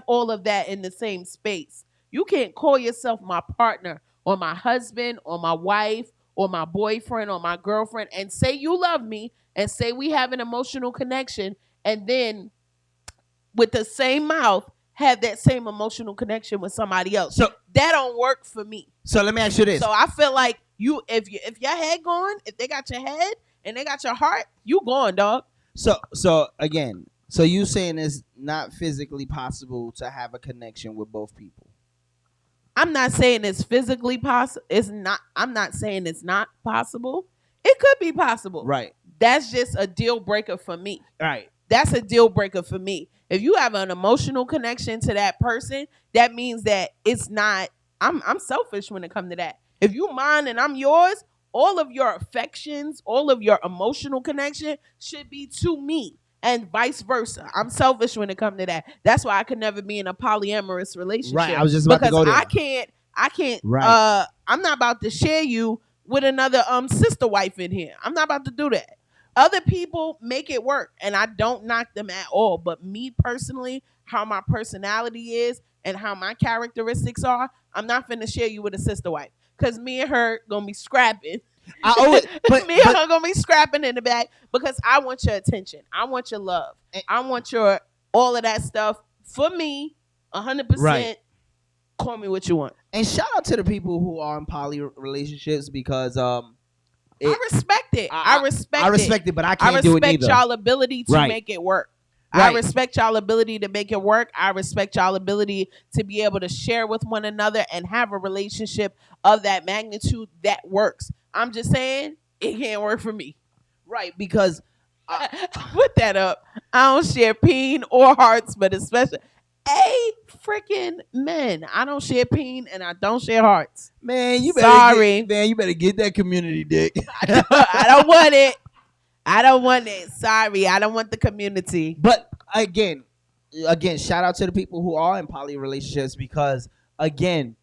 all of that in the same space. You can't call yourself my partner or my husband or my wife or my boyfriend or my girlfriend and say you love me and say we have an emotional connection and then with the same mouth have that same emotional connection with somebody else. So that don't work for me. So let me ask you this. So I feel like if your head gone, if they got your head and they got your heart, you gone, dog. So again, so you saying it's not physically possible to have a connection with both people? I'm not saying it's physically possible. I'm not saying it's not possible. It could be possible. Right. That's just a deal breaker for me. Right. That's a deal breaker for me. If you have an emotional connection to that person, that means that it's not. I'm selfish when it comes to that. If you mine and I'm yours, all of your affections, all of your emotional connection should be to me. And vice versa. I'm selfish when it comes to that. That's why I could never be in a polyamorous relationship. Right. I was just about to go there. I can't. Right. I'm not about to share you with another sister wife in here. I'm not about to do that. Other people make it work, and I don't knock them at all. But me personally, how my personality is and how my characteristics are, I'm not finna share you with a sister wife, because me and her gonna be scrapping. Me and her gonna be scrapping in the back because I want your attention. I want your love. I want your all of that stuff for me. 100%. Right. Call me what you want. And shout out to the people who are in poly relationships, because I respect it. I respect it, but I can't do it either. I respect y'all ability to make it work. Right. I respect y'all ability to make it work. I respect y'all ability to be able to share with one another and have a relationship of that magnitude that works. I'm just saying it can't work for me. Right, because put that up. I don't share peen or hearts, but especially freaking men. I don't share peen and I don't share hearts. Man, you better get that community dick. I don't want it. I don't want it. Sorry, I don't want the community. But again, shout out to the people who are in poly relationships, because again,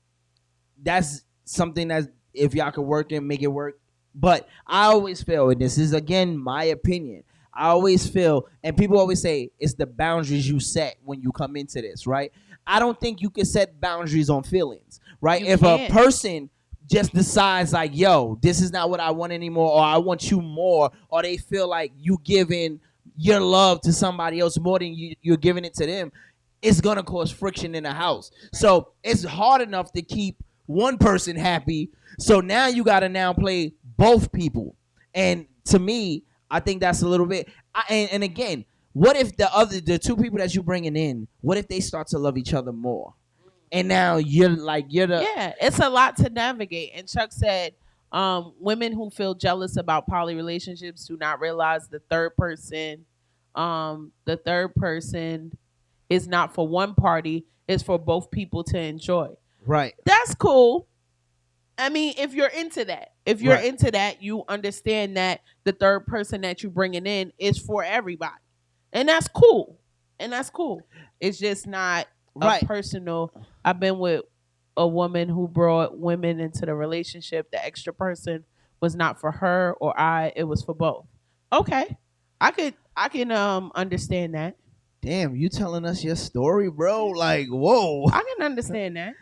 that's something that if y'all could work and make it work. But I always feel, and this is again my opinion, I always feel, and people always say it's the boundaries you set when you come into this, right? I don't think you can set boundaries on feelings, right? If a person just decides like, yo, this is not what I want anymore, or I want you more, or they feel like you giving your love to somebody else more than you're giving it to them, it's going to cause friction in the house. So it's hard enough to keep one person happy. So now you got to now play both people. And to me, I think that's a little bit. And again, what if the two people that you're bringing in, what if they start to love each other more? And now you're the... Yeah, it's a lot to navigate. And Chuck said, women who feel jealous about poly relationships do not realize the third person is not for one party, it's for both people to enjoy. Right. That's cool. I mean, if you're into that, into that, you understand that the third person that you're bringing in is for everybody. And that's cool. It's just not a personal. I've been with a woman who brought women into the relationship. The extra person was not for her or I. It was for both. Okay. I can understand that. Damn, you telling us your story, bro? Like, whoa. I can understand that.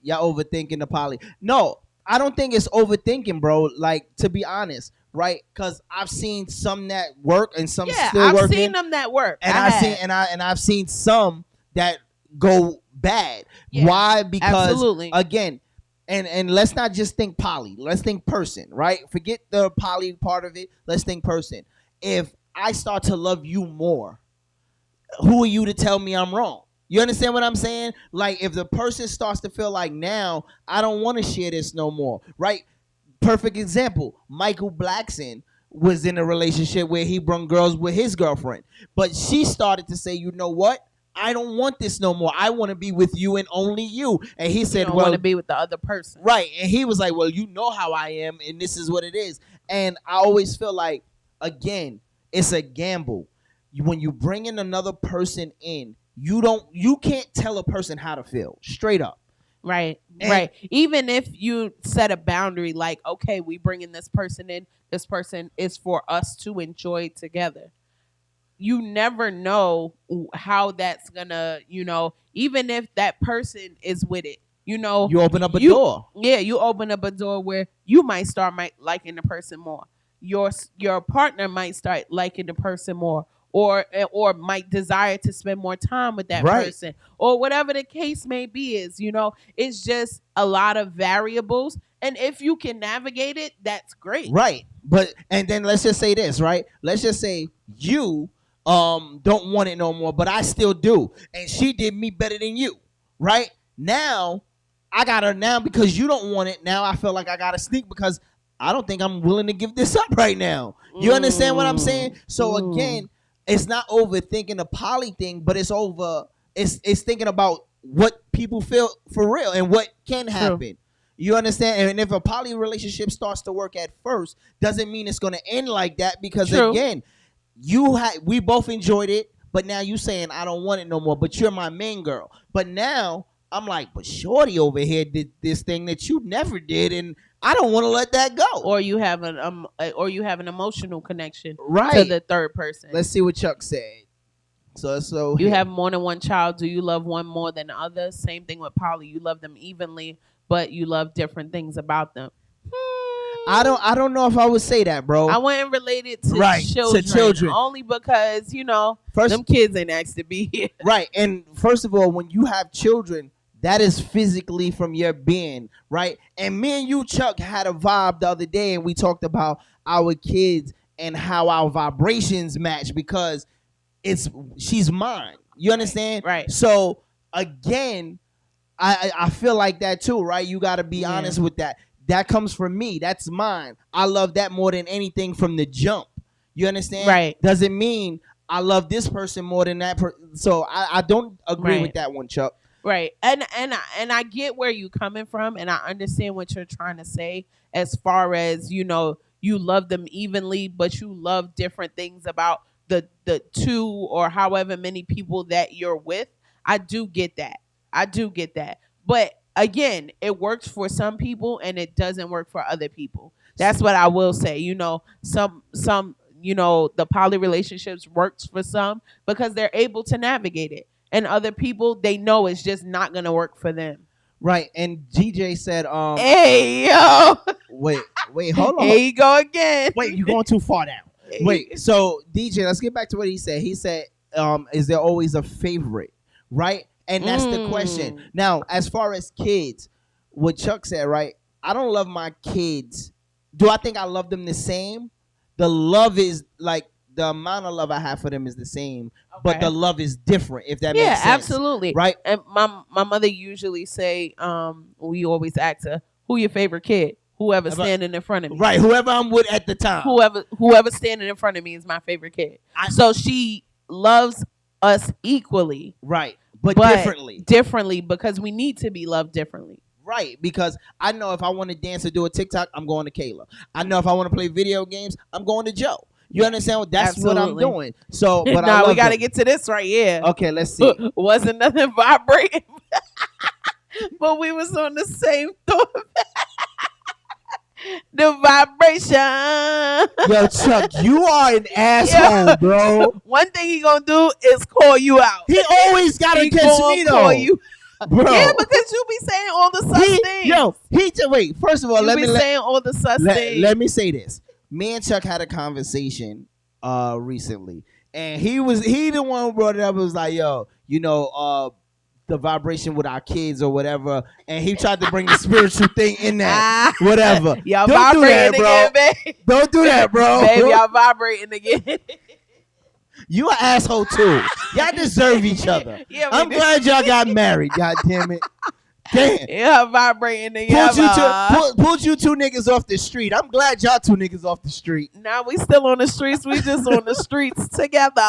Y'all overthinking the poly. No, I don't think it's overthinking, bro. Like, to be honest, right? Because I've seen some that work and some still working. I've seen them that work. And I've seen some that go bad. Yeah, why? Because absolutely. Again, and let's not just think poly. Let's think person, right? Forget the poly part of it. Let's think person. If I start to love you more, who are you to tell me I'm wrong? You understand what I'm saying? Like, if the person starts to feel like, now I don't want to share this no more, right? Perfect example. Michael Blackson was in a relationship where he brought girls with his girlfriend, but she started to say, you know what? I don't want this no more. I want to be with you and only you. And he said, want to be with the other person. Right. And he was like, well, you know how I am, and this is what it is. And I always feel like, again, it's a gamble. When you bring in another person in, you can't tell a person how to feel, straight up. Right. Right. Even if you set a boundary, like, okay, we bringing this person in, this person is for us to enjoy together. You never know how that's gonna, even if that person is with it, you open up a door. Yeah, you open up a door where you might start liking the person more. Your partner might start liking the person more, or might desire to spend more time with that person, or whatever the case may be. It's just a lot of variables, and if you can navigate it, that's great. Right. But and then let's just say this, right? Let's just say you don't want it no more, but I still do, and she did me better than you, right? Now I got her now because you don't want it. Now I feel like I gotta sneak because I don't think I'm willing to give this up right now. You understand what I'm saying? So again, it's not overthinking the poly thing, but it's thinking about what people feel for real and what can happen. You understand? And if a poly relationship starts to work at first, doesn't mean it's gonna end like that. Because True. again, we both enjoyed it, but now you saying I don't want it no more. But you're my main girl. But now I'm like, but Shorty over here did this thing that you never did, and I don't want to let that go. Or you have an emotional connection Right. to the third person. Let's see what Chuck said. So You here. have more than one child. Do you love one more than the other? Same thing with poly. You love them evenly, but you love different things about them. I don't know if I would say that, bro. I wouldn't relate it to Right, children, to children. only because First- them kids ain't asked to be here. Right. And first of all, when you have children, that is physically from your being, right? And me and you, Chuck, had a vibe the other day, and we talked about our kids and how our vibrations match because she's mine. You understand? Right. So again, I feel like that too, right? You got to be honest with that. That comes from me. That's mine. I love that more than anything from the jump. You understand? Right. Doesn't mean I love this person more than that person. So I don't agree Right. with that one, Chuck. Right. And I get where you're coming from, and I understand what you're trying to say as far as, you love them evenly, but you love different things about the two or however many people that you're with. I do get that. But again, it works for some people and it doesn't work for other people. That's what I will say. Some the poly relationships works for some because they're able to navigate it. And other people, they know it's just not going to work for them. Right. And DJ said, Hey, yo. wait, hold on. Here you go again. Wait, you're going too far now. Wait, so DJ, let's get back to what he said. He said, is there always a favorite? Right? And that's the question. Now, as far as kids, what Chuck said, right? I don't love my kids. Do I think I love them the same? The love is like the amount of love I have for them is the same, but the love is different, if that makes sense. Yeah, absolutely. Right? And my mother usually say, we always ask her, who your favorite kid? Whoever's standing in front of me. Right, whoever I'm with at the time. Whoever's standing in front of me is my favorite kid. So she loves us equally. Right. But differently. Differently, because we need to be loved differently. Right, because I know if I want to dance or do a TikTok, I'm going to Kayla. I know if I want to play video games, I'm going to Joe. You understand? That's Absolutely. what I'm doing. So, but now we got to get to this right here. Okay, let's see. Wasn't nothing vibrating, but we was on the same thought. The vibration. Yo, Chuck, you are an asshole, bro. One thing he gonna do is call you out. He always gotta catch me though. Call you. Bro. Yeah, because you be saying all the sus things. Yo, wait. First of all, saying all the sus things. Let me say this. Me and Chuck had a conversation recently, and he the one who brought it up. It was like, yo, the vibration with our kids or whatever, and he tried to bring the spiritual thing in that, whatever. Y'all Don't do that, vibrating bro. again, babe. Don't do that, bro. Babe, y'all vibrating again. You an asshole too. Y'all deserve each other. Yeah, I'm glad y'all got married. God damn it. Damn. Yeah, vibrating again. Pulled you two niggas off the street. I'm glad y'all two niggas off the street. Now we still on the streets. We just on the streets together.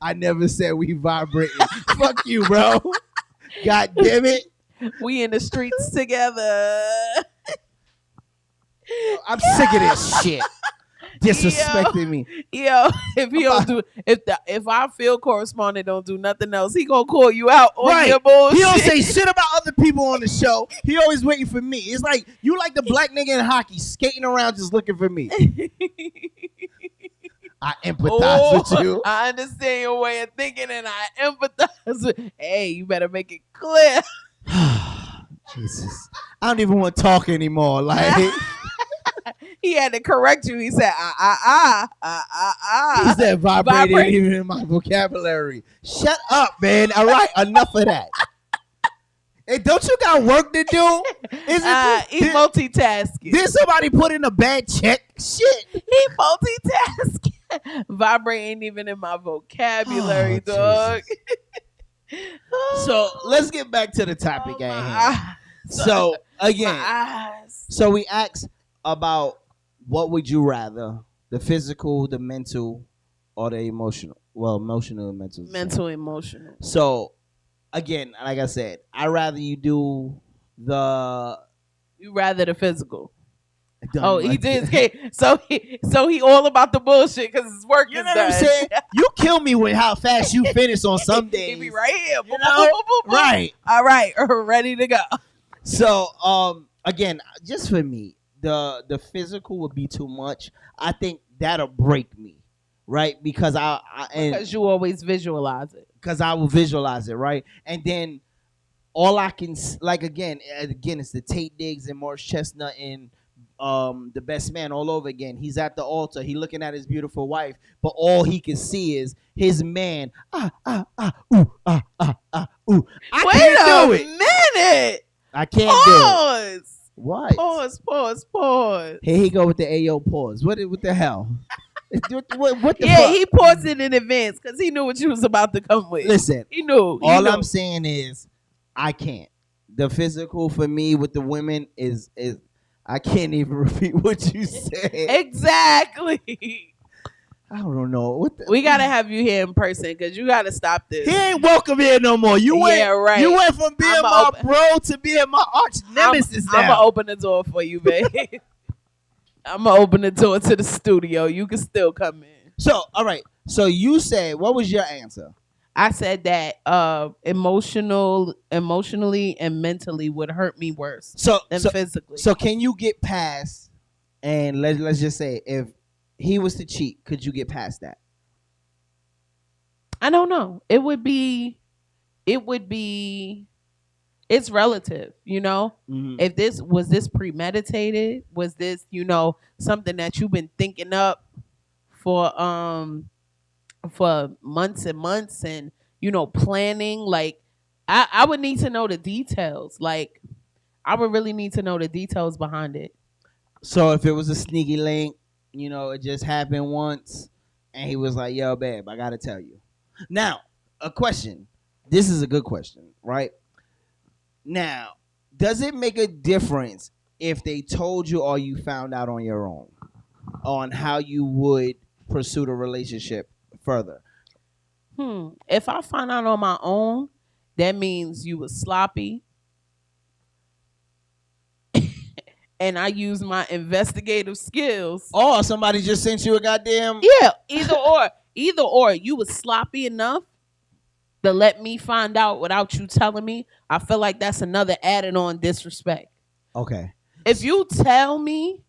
I never said we vibrating. Fuck you, bro. God damn it. We in the streets together. I'm sick of this shit. Disrespecting me. Yo, if he don't do if our field correspondent don't do nothing else, he gonna call you out on your bullshit. He don't say shit about other people on the show. He always waiting for me. It's like you like the black nigga in hockey skating around just looking for me. I empathize with you. I understand your way of thinking and I empathize with. Hey, you better make it clear. Jesus. I don't even want to talk anymore. Like he had to correct you. He said, He said vibrating even in my vocabulary. Shut up, man. All right, enough of that. Hey, don't you got work to do? He's multitasking. Did somebody put in a bad check? Shit. He multitasking. Vibrating even in my vocabulary, dog. So let's get back to the topic at hand. So again, so we asked about what would you rather, the physical, the mental, or the emotional? Well, emotional and mental. Mental, emotional. So again, like I said, I'd rather you do the You rather the physical. Done Oh, he like did. that. So he all about the bullshit because his work You is know done. what I'm saying? You kill me with how fast you finish on some He days. be right here. You know? Right. All right. Ready to go. So, again, just for me, the physical would be too much. I think that'll break me, right? Because Because you always visualize it. because I will visualize it, right? And then all I can again, it's the Tate Diggs and Morris Chestnut and the best man all over again. He's at the altar. He looking at his beautiful wife, but all he can see is his man. Ooh. I can't do it. Minute. I can't do it. Pause. What? Pause. Here he go with the Ayo pause. What the hell? what the Yeah, fuck? he paused it in advance because he knew what you was about to come with. Listen, He knew. all I'm saying is I can't. The physical for me with the women is I can't even repeat what you said. Exactly. I don't know. We gotta have you here in person because you gotta stop this. He ain't welcome here no more. You went, Yeah, right. You went from being my bro to being my arch nemesis I'm now. gonna open the door for you, babe. I'm gonna open the door to the studio. You can still come in. So, all right. So you said, what was your answer? I said that emotionally and mentally would hurt me worse than physically. So can you get past? And let's just say if he was to cheat, could you get past that? I don't know. It would be. It's relative, you know. Mm-hmm. If this was premeditated, was this, something that you've been thinking up for months and months and planning, like I would need to know the details. Like I would really need to know the details behind it. So if it was a sneaky link, it just happened once and he was like, yo, babe, I gotta tell you. Now, a question. This is a good question, right? Now, does it make a difference if they told you or you found out on your own on how you would pursue the relationship further? If I find out on my own, that means you was sloppy. And I use my investigative skills. Or somebody just sent you a goddamn... Yeah, either or. You was sloppy enough to let me find out without you telling me. I feel like that's another added on disrespect. Okay. If you tell me,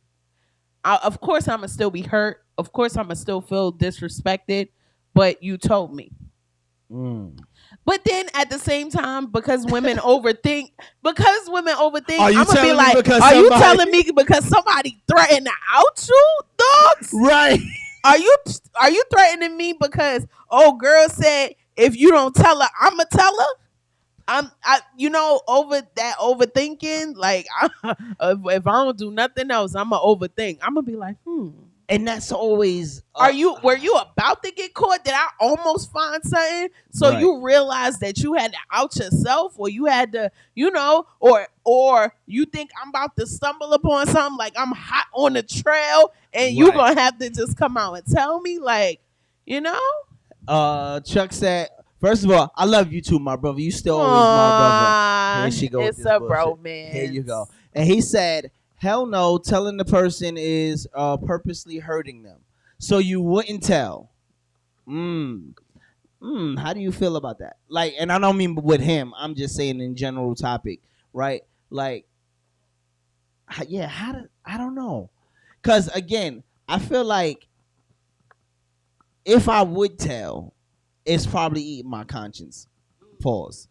of course I'm going to still be hurt. Of course I'm going to still feel disrespected. But you told me. But then at the same time, because women overthink, I'm gonna be like, are you telling me because somebody threatened to out you, dogs? Right. Are you threatening me because girl said if you don't tell her, I'ma tell her? Over that overthinking, like if I don't do nothing else, I'ma overthink. I'm gonna be like, And that's always... were you about to get caught? Did I almost find something? So Right. you realized that you had to out yourself, or you had to, or you think I'm about to stumble upon something, like I'm hot on the trail, and you gonna have to just come out and tell me, like, Chuck said, first of all, I love you too, my brother. You still always my brother. Here she goes. It's a bro, man. Here you go. And he said, hell no, telling the person is purposely hurting them. So you wouldn't tell. How do you feel about that? Like, and I don't mean with him. I'm just saying in general topic, right? Like, yeah, I don't know. Because, again, I feel like if I would tell, it's probably eating my conscience. Pause.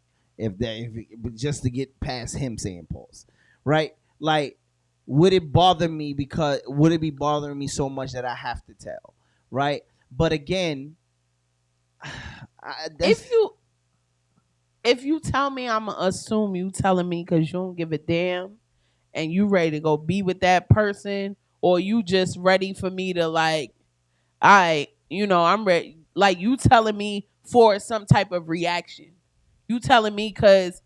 Just to get past him saying pause, right? Like, would it be bothering me so much that I have to tell, right? But again, if you tell me, I'm gonna assume you telling me because you don't give a damn, and you ready to go be with that person, or you just ready for me to like, I'm ready. Like you telling me for some type of reaction. You telling me because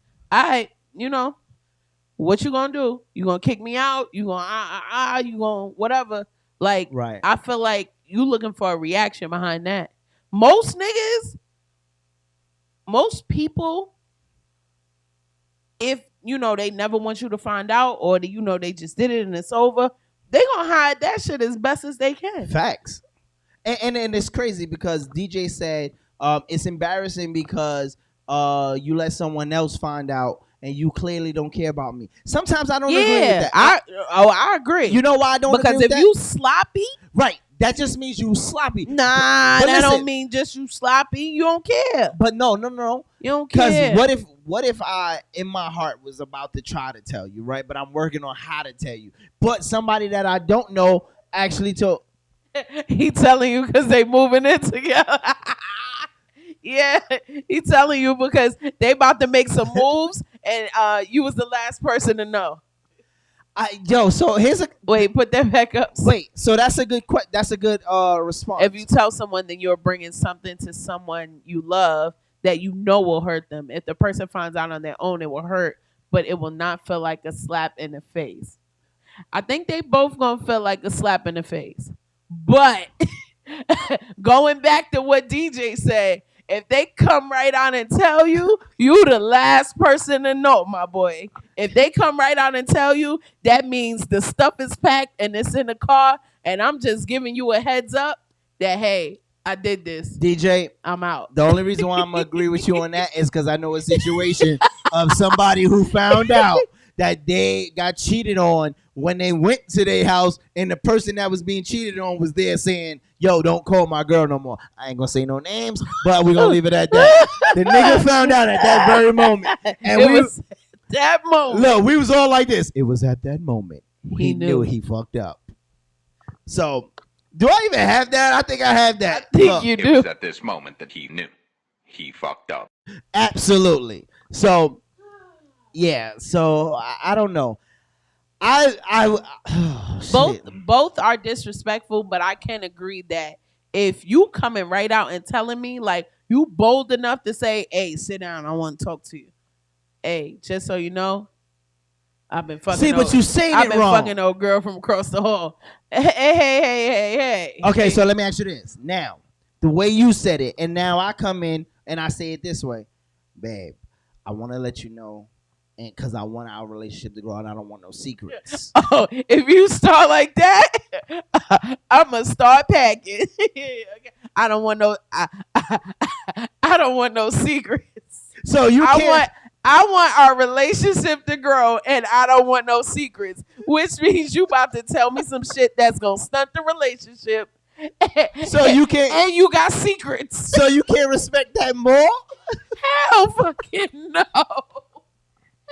what you gonna do? You gonna kick me out? You gonna you gonna whatever? Like, right. I feel like you looking for a reaction behind that. Most niggas, most people, if they never want you to find out, or they just did it and it's over, they gonna hide that shit as best as they can. Facts. And it's crazy because DJ said it's embarrassing because you let someone else find out and you clearly don't care about me. Sometimes I don't agree with that. I agree. You know why I don't agree with that? Because if you sloppy, right, that just means you sloppy. Nah, that don't mean just you sloppy. You don't care. But no. You don't care. Because what if I, in my heart, was about to try to tell you, right? But I'm working on how to tell you. But somebody that I don't know actually told. He telling you because they moving in together. Yeah, he telling you because they about to make some moves, and you was the last person to know. So here's a wait. Put that back up. Wait, so that's a good response. If you tell someone that you're bringing something to someone you love that you know will hurt them, if the person finds out on their own, it will hurt, but it will not feel like a slap in the face. I think they both gonna feel like a slap in the face, but going back to what DJ said. If they come right on and tell you, you the last person to know, my boy. If they come right on and tell you, that means the stuff is packed and it's in the car, and I'm just giving you a heads up that, hey, I did this. DJ, I'm out. The only reason why I'm going to agree with you on that is because I know a situation of somebody who found out that they got cheated on when they went to their house, and the person that was being cheated on was there saying, yo, don't call my girl no more. I ain't gonna say no names, but we're gonna leave it at that. The nigga found out at that very moment. And it was that moment. Look, we was all like this. It was at that moment. He knew he fucked up. So, do I even have that? I think I have that. I think you do. It was at this moment that he knew he fucked up. Absolutely. So, yeah. So, I don't know. Both are disrespectful, but I can agree that if you coming right out and telling me, like, you bold enough to say, hey, sit down, I want to talk to you. Hey, just so you know, I've been fucking. See, but you saying it wrong. I've been fucking old girl from across the hall. Hey. Okay, so let me ask you this. Now, the way you said it, and now I come in and I say it this way, babe, I want to let you know. And because I want our relationship to grow and I don't want no secrets. Oh, if you start like that, I'm gonna start packing. I don't want no. I don't want no secrets. So you can't. I want our relationship to grow, and I don't want no secrets. Which means you about to tell me some shit that's gonna stunt the relationship. So you can't. And you got secrets. So you can't respect that more? Hell fucking no.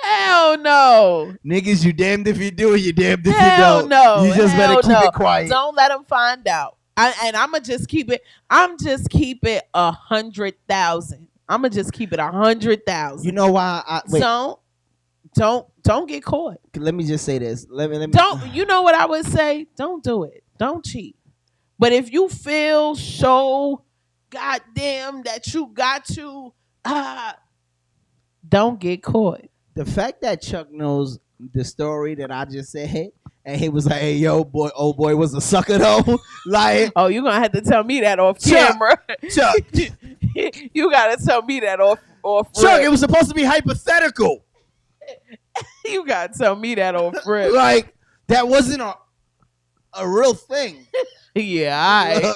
Hell no. Niggas, you damned if you do it, you damned if Hell you don't. No. You just better keep it quiet. Don't let them find out. And I'm going to just keep it. I'm just keep it 100,000. I'm going to just keep it 100,000. You know why? Wait. Don't get caught. Let me just say this. Let me. Don't. You know what I would say? Don't do it. Don't cheat. But if you feel so goddamn that you got to, don't get caught. The fact that Chuck knows the story that I just said, and he was like, "Hey, yo, boy, old boy was a sucker though." Like, oh, you're gonna have to tell me that off camera. Chuck, you gotta tell me that off. Chuck, it was supposed to be hypothetical. You gotta tell me that off rip. Like, that wasn't a real thing. Yeah,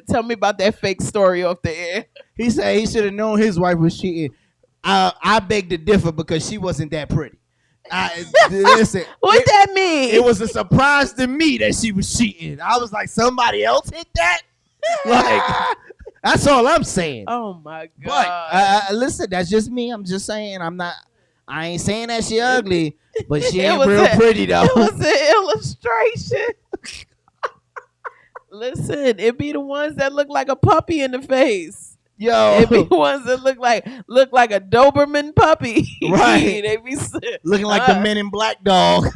tell me about that fake story off the air. He said he should have known his wife was cheating. I beg to differ because she wasn't that pretty. Listen, what that mean? It was a surprise to me that she was cheating. I was like, somebody else hit that? Like, that's all I'm saying. Oh my God. But listen, that's just me. I'm just saying I ain't saying that she ugly, but she ain't real pretty though. It was an illustration. Listen, it be the ones that look like a puppy in the face. Yo, it be ones that look like a Doberman puppy. Right. They be looking like the Men in Black dog.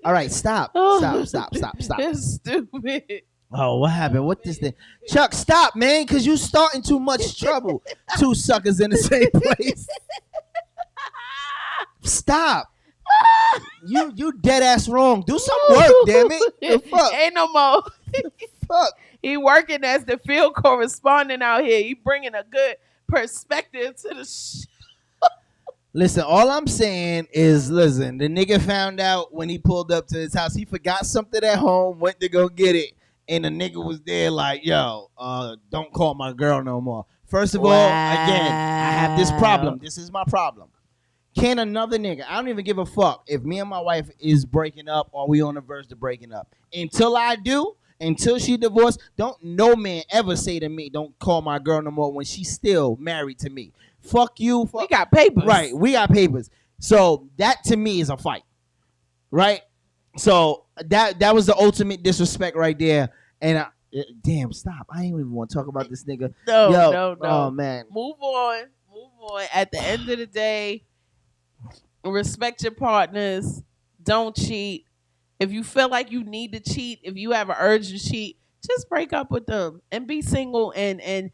All right, stop. Stop. It's stupid. Oh, what happened? What this thing? Chuck, stop, man, because you starting too much trouble. Two suckers in the same place. Stop. You dead ass wrong. Do some work, damn it. The fuck? Ain't no more. fuck? He working as the field correspondent out here. He bringing a good perspective to the Listen, all I'm saying is, listen, the nigga found out when he pulled up to his house, he forgot something at home, went to go get it, and the nigga was there like, yo, don't call my girl no more. First of all, again, I have this problem. This is my problem. Can another nigga, I don't even give a fuck if me and my wife is breaking up or we on the verge of breaking up. Until she divorced, don't no man ever say to me, don't call my girl no more when she's still married to me. Fuck you. Fuck. We got papers. Right, we got papers. So that to me is a fight. Right? So that was the ultimate disrespect right there. And damn, stop. I ain't even want to talk about this nigga. No. Oh, man. Move on. At the end of the day, respect your partners. Don't cheat. If you feel like you need to cheat, if you have an urge to cheat, just break up with them and be single and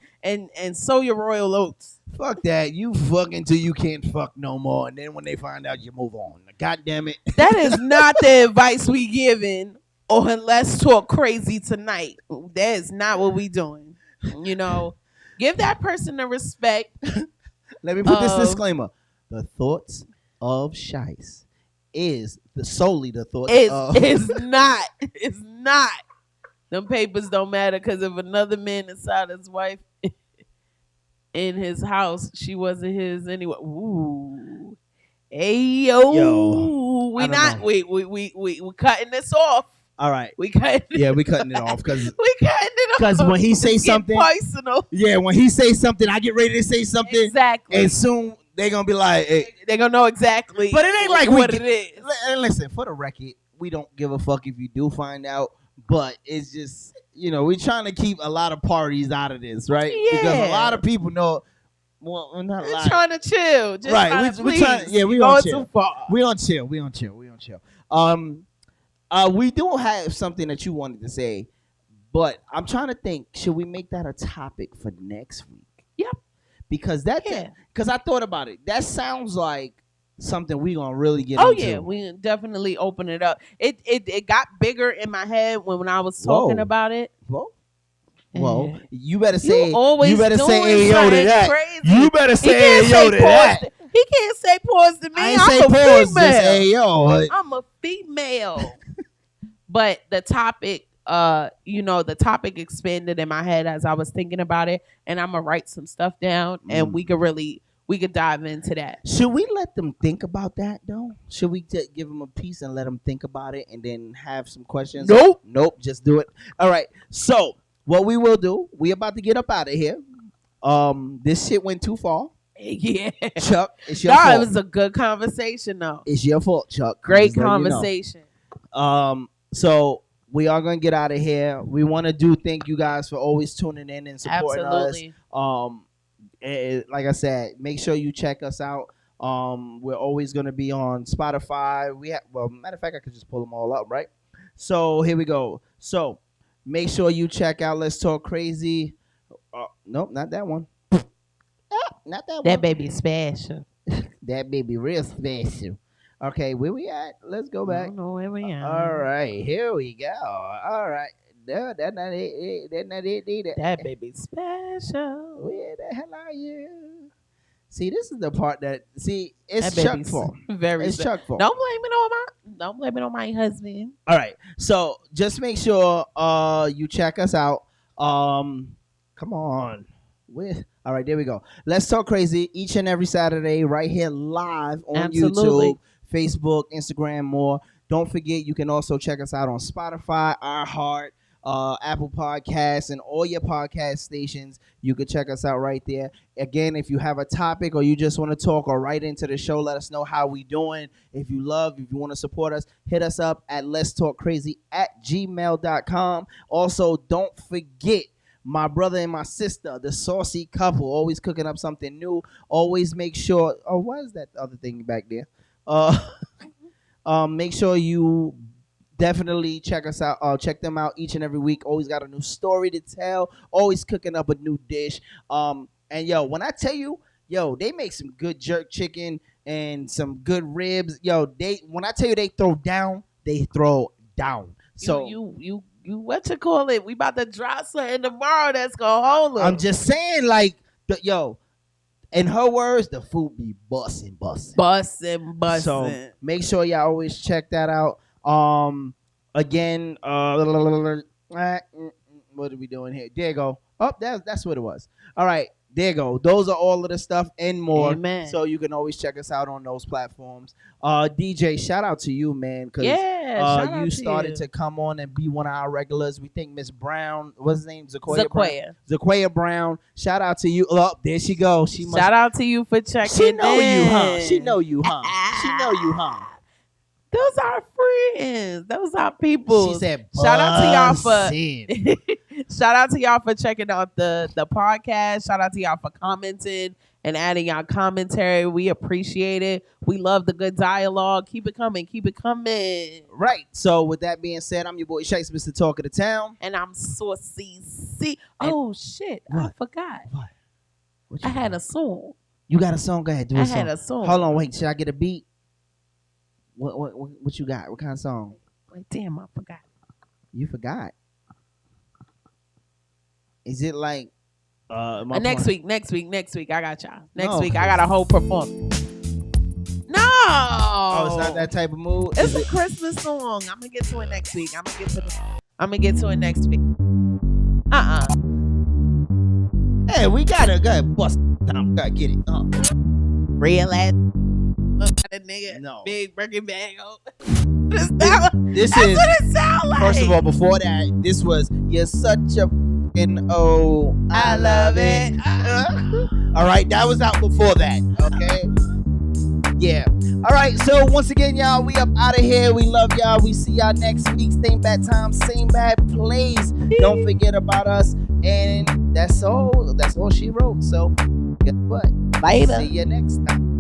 sow your royal oats. Fuck that. You fuck until you can't fuck no more. And then when they find out, you move on. God damn it. That is not the advice we giving on Let's Talk Crazy tonight. That is not what we doing. You know, give that person the respect. Let me put this disclaimer. The thoughts of Shice is solely the thoughts of... It's not. It's not. Them papers don't matter because if another man inside his wife in his house, she wasn't his anyway. Ooh. Hey, yo. We cutting this off. All right. We cutting it off because because when he say something personal. Yeah, when he say something, I get ready to say something. Exactly. And soon they're gonna be like, hey. They're gonna know exactly. But it ain't like what it is. And listen, for the record, we don't give a fuck if you do find out. But it's just, we're trying to keep a lot of parties out of this, right? Yeah. Because a lot of people know. Well, we're not We're trying to chill. Just right. We're trying. Yeah, we going on chill. Too far. We on chill. We do have something that you wanted to say, but I'm trying to think. Should we make that a topic for next week? Yep. Because I thought about it. That sounds like something we gonna really get into. Oh yeah, we definitely open it up. It got bigger in my head when I was talking about it. Well, you better say hey yo to that. Crazy. You better say hey yo to that. He can't say pause to me. I ain't I'm say a pause, female. just hey yo. I'm a female. But the topic, the topic expanded in my head as I was thinking about it, and I'm gonna write some stuff down, and we could dive into that. Should we let them think about that though? Should we give them a piece and let them think about it, and then have some questions? Nope. Just do it. All right. So what we will do? We about to get up out of here. This shit went too far. Yeah, Chuck, it's your fault. It was a good conversation though. It's your fault, Chuck. Great conversation. So we are gonna get out of here. We want to thank you guys for always tuning in and supporting us. Like I said, make sure you check us out. We're always gonna be on Spotify. Matter of fact, I could just pull them all up, right? So here we go. So make sure you check out Let's Talk Crazy. Nope, not that one. Not that one. That baby special. That baby real special. Okay, where we at? Let's go back. I don't know where we at. All right, here we go. All right. No, that's not it. That's not it either. That baby special. Where the hell are you? See, this is the part it's Chuck's fault. It's Chuck's fault. Don't blame it on my husband. All right. So just make sure you check us out. Come on. All right, there we go. Let's Talk Crazy each and every Saturday right here live on YouTube, Facebook, Instagram, more. Don't forget, you can also check us out on Spotify, Iheart, Apple Podcasts, and all your podcast stations. You can check us out right there. Again, if you have a topic or you just want to talk or write into the show, let us know how we doing. If you want to support us, hit us up at letstalkcrazy@gmail.com. Also, don't forget, my brother and my sister, the saucy couple, always cooking up something new. Always make sure. Oh, what is that other thing back there? Make sure you definitely check us out. Check them out each and every week. Always got a new story to tell. Always cooking up a new dish. And when I tell you, they make some good jerk chicken and some good ribs. When I tell you they throw down, they throw down. So you what you call it? We about to drop something tomorrow that's gonna hold them. I'm just saying, like, in her words, the food be bussin'. bussin'. So make sure y'all always check that out. Again, what are we doing here? There you go. Oh, that's what it was. All right, there you go. Those are all of the stuff and more. Amen. So you can always check us out on those platforms. DJ, shout out to you, man, because you started to come on and be one of our regulars. We think Miss Brown, what's his name? Zaquaya Brown. Shout out to you. Oh, there she goes. Shout out to you for checking. She know you, huh? She know you, huh? Those are friends. Those are people. She said, shout out to y'all for checking out the podcast. Shout out to y'all for commenting and adding y'all commentary. We appreciate it. We love the good dialogue. Keep it coming. Right. So with that being said, I'm your boy Shice, Mr. Talk of the Town. And I'm Saucy C. Oh, shit. What? I forgot. What? I had a song. You got a song? Go ahead. Do a song. I had a song. Hold on. Wait. Should I get a beat? What you got? What kind of song? Wait, damn, I forgot. You forgot. Is it like next week? I got y'all. Next week, okay. I got a whole performance. No. Oh, it's not that type of mood. It's a Christmas song. I'm gonna get to it next week. I'm gonna get to it next week. Hey, we gotta go bust down. Gotta get it. Real ass. Kind of nigga. No. Big Birkin bag. This That's is what it sound like. First of all, before that, this was "You're Such a F***ing O." I love it. All right, that was out before that. Okay. Yeah. All right. So once again, y'all, we up out of here. We love y'all. We see y'all next week. Same bad time, same bad place. Don't forget about us. And that's all. That's all she wrote. So guess what? Later. See you next time.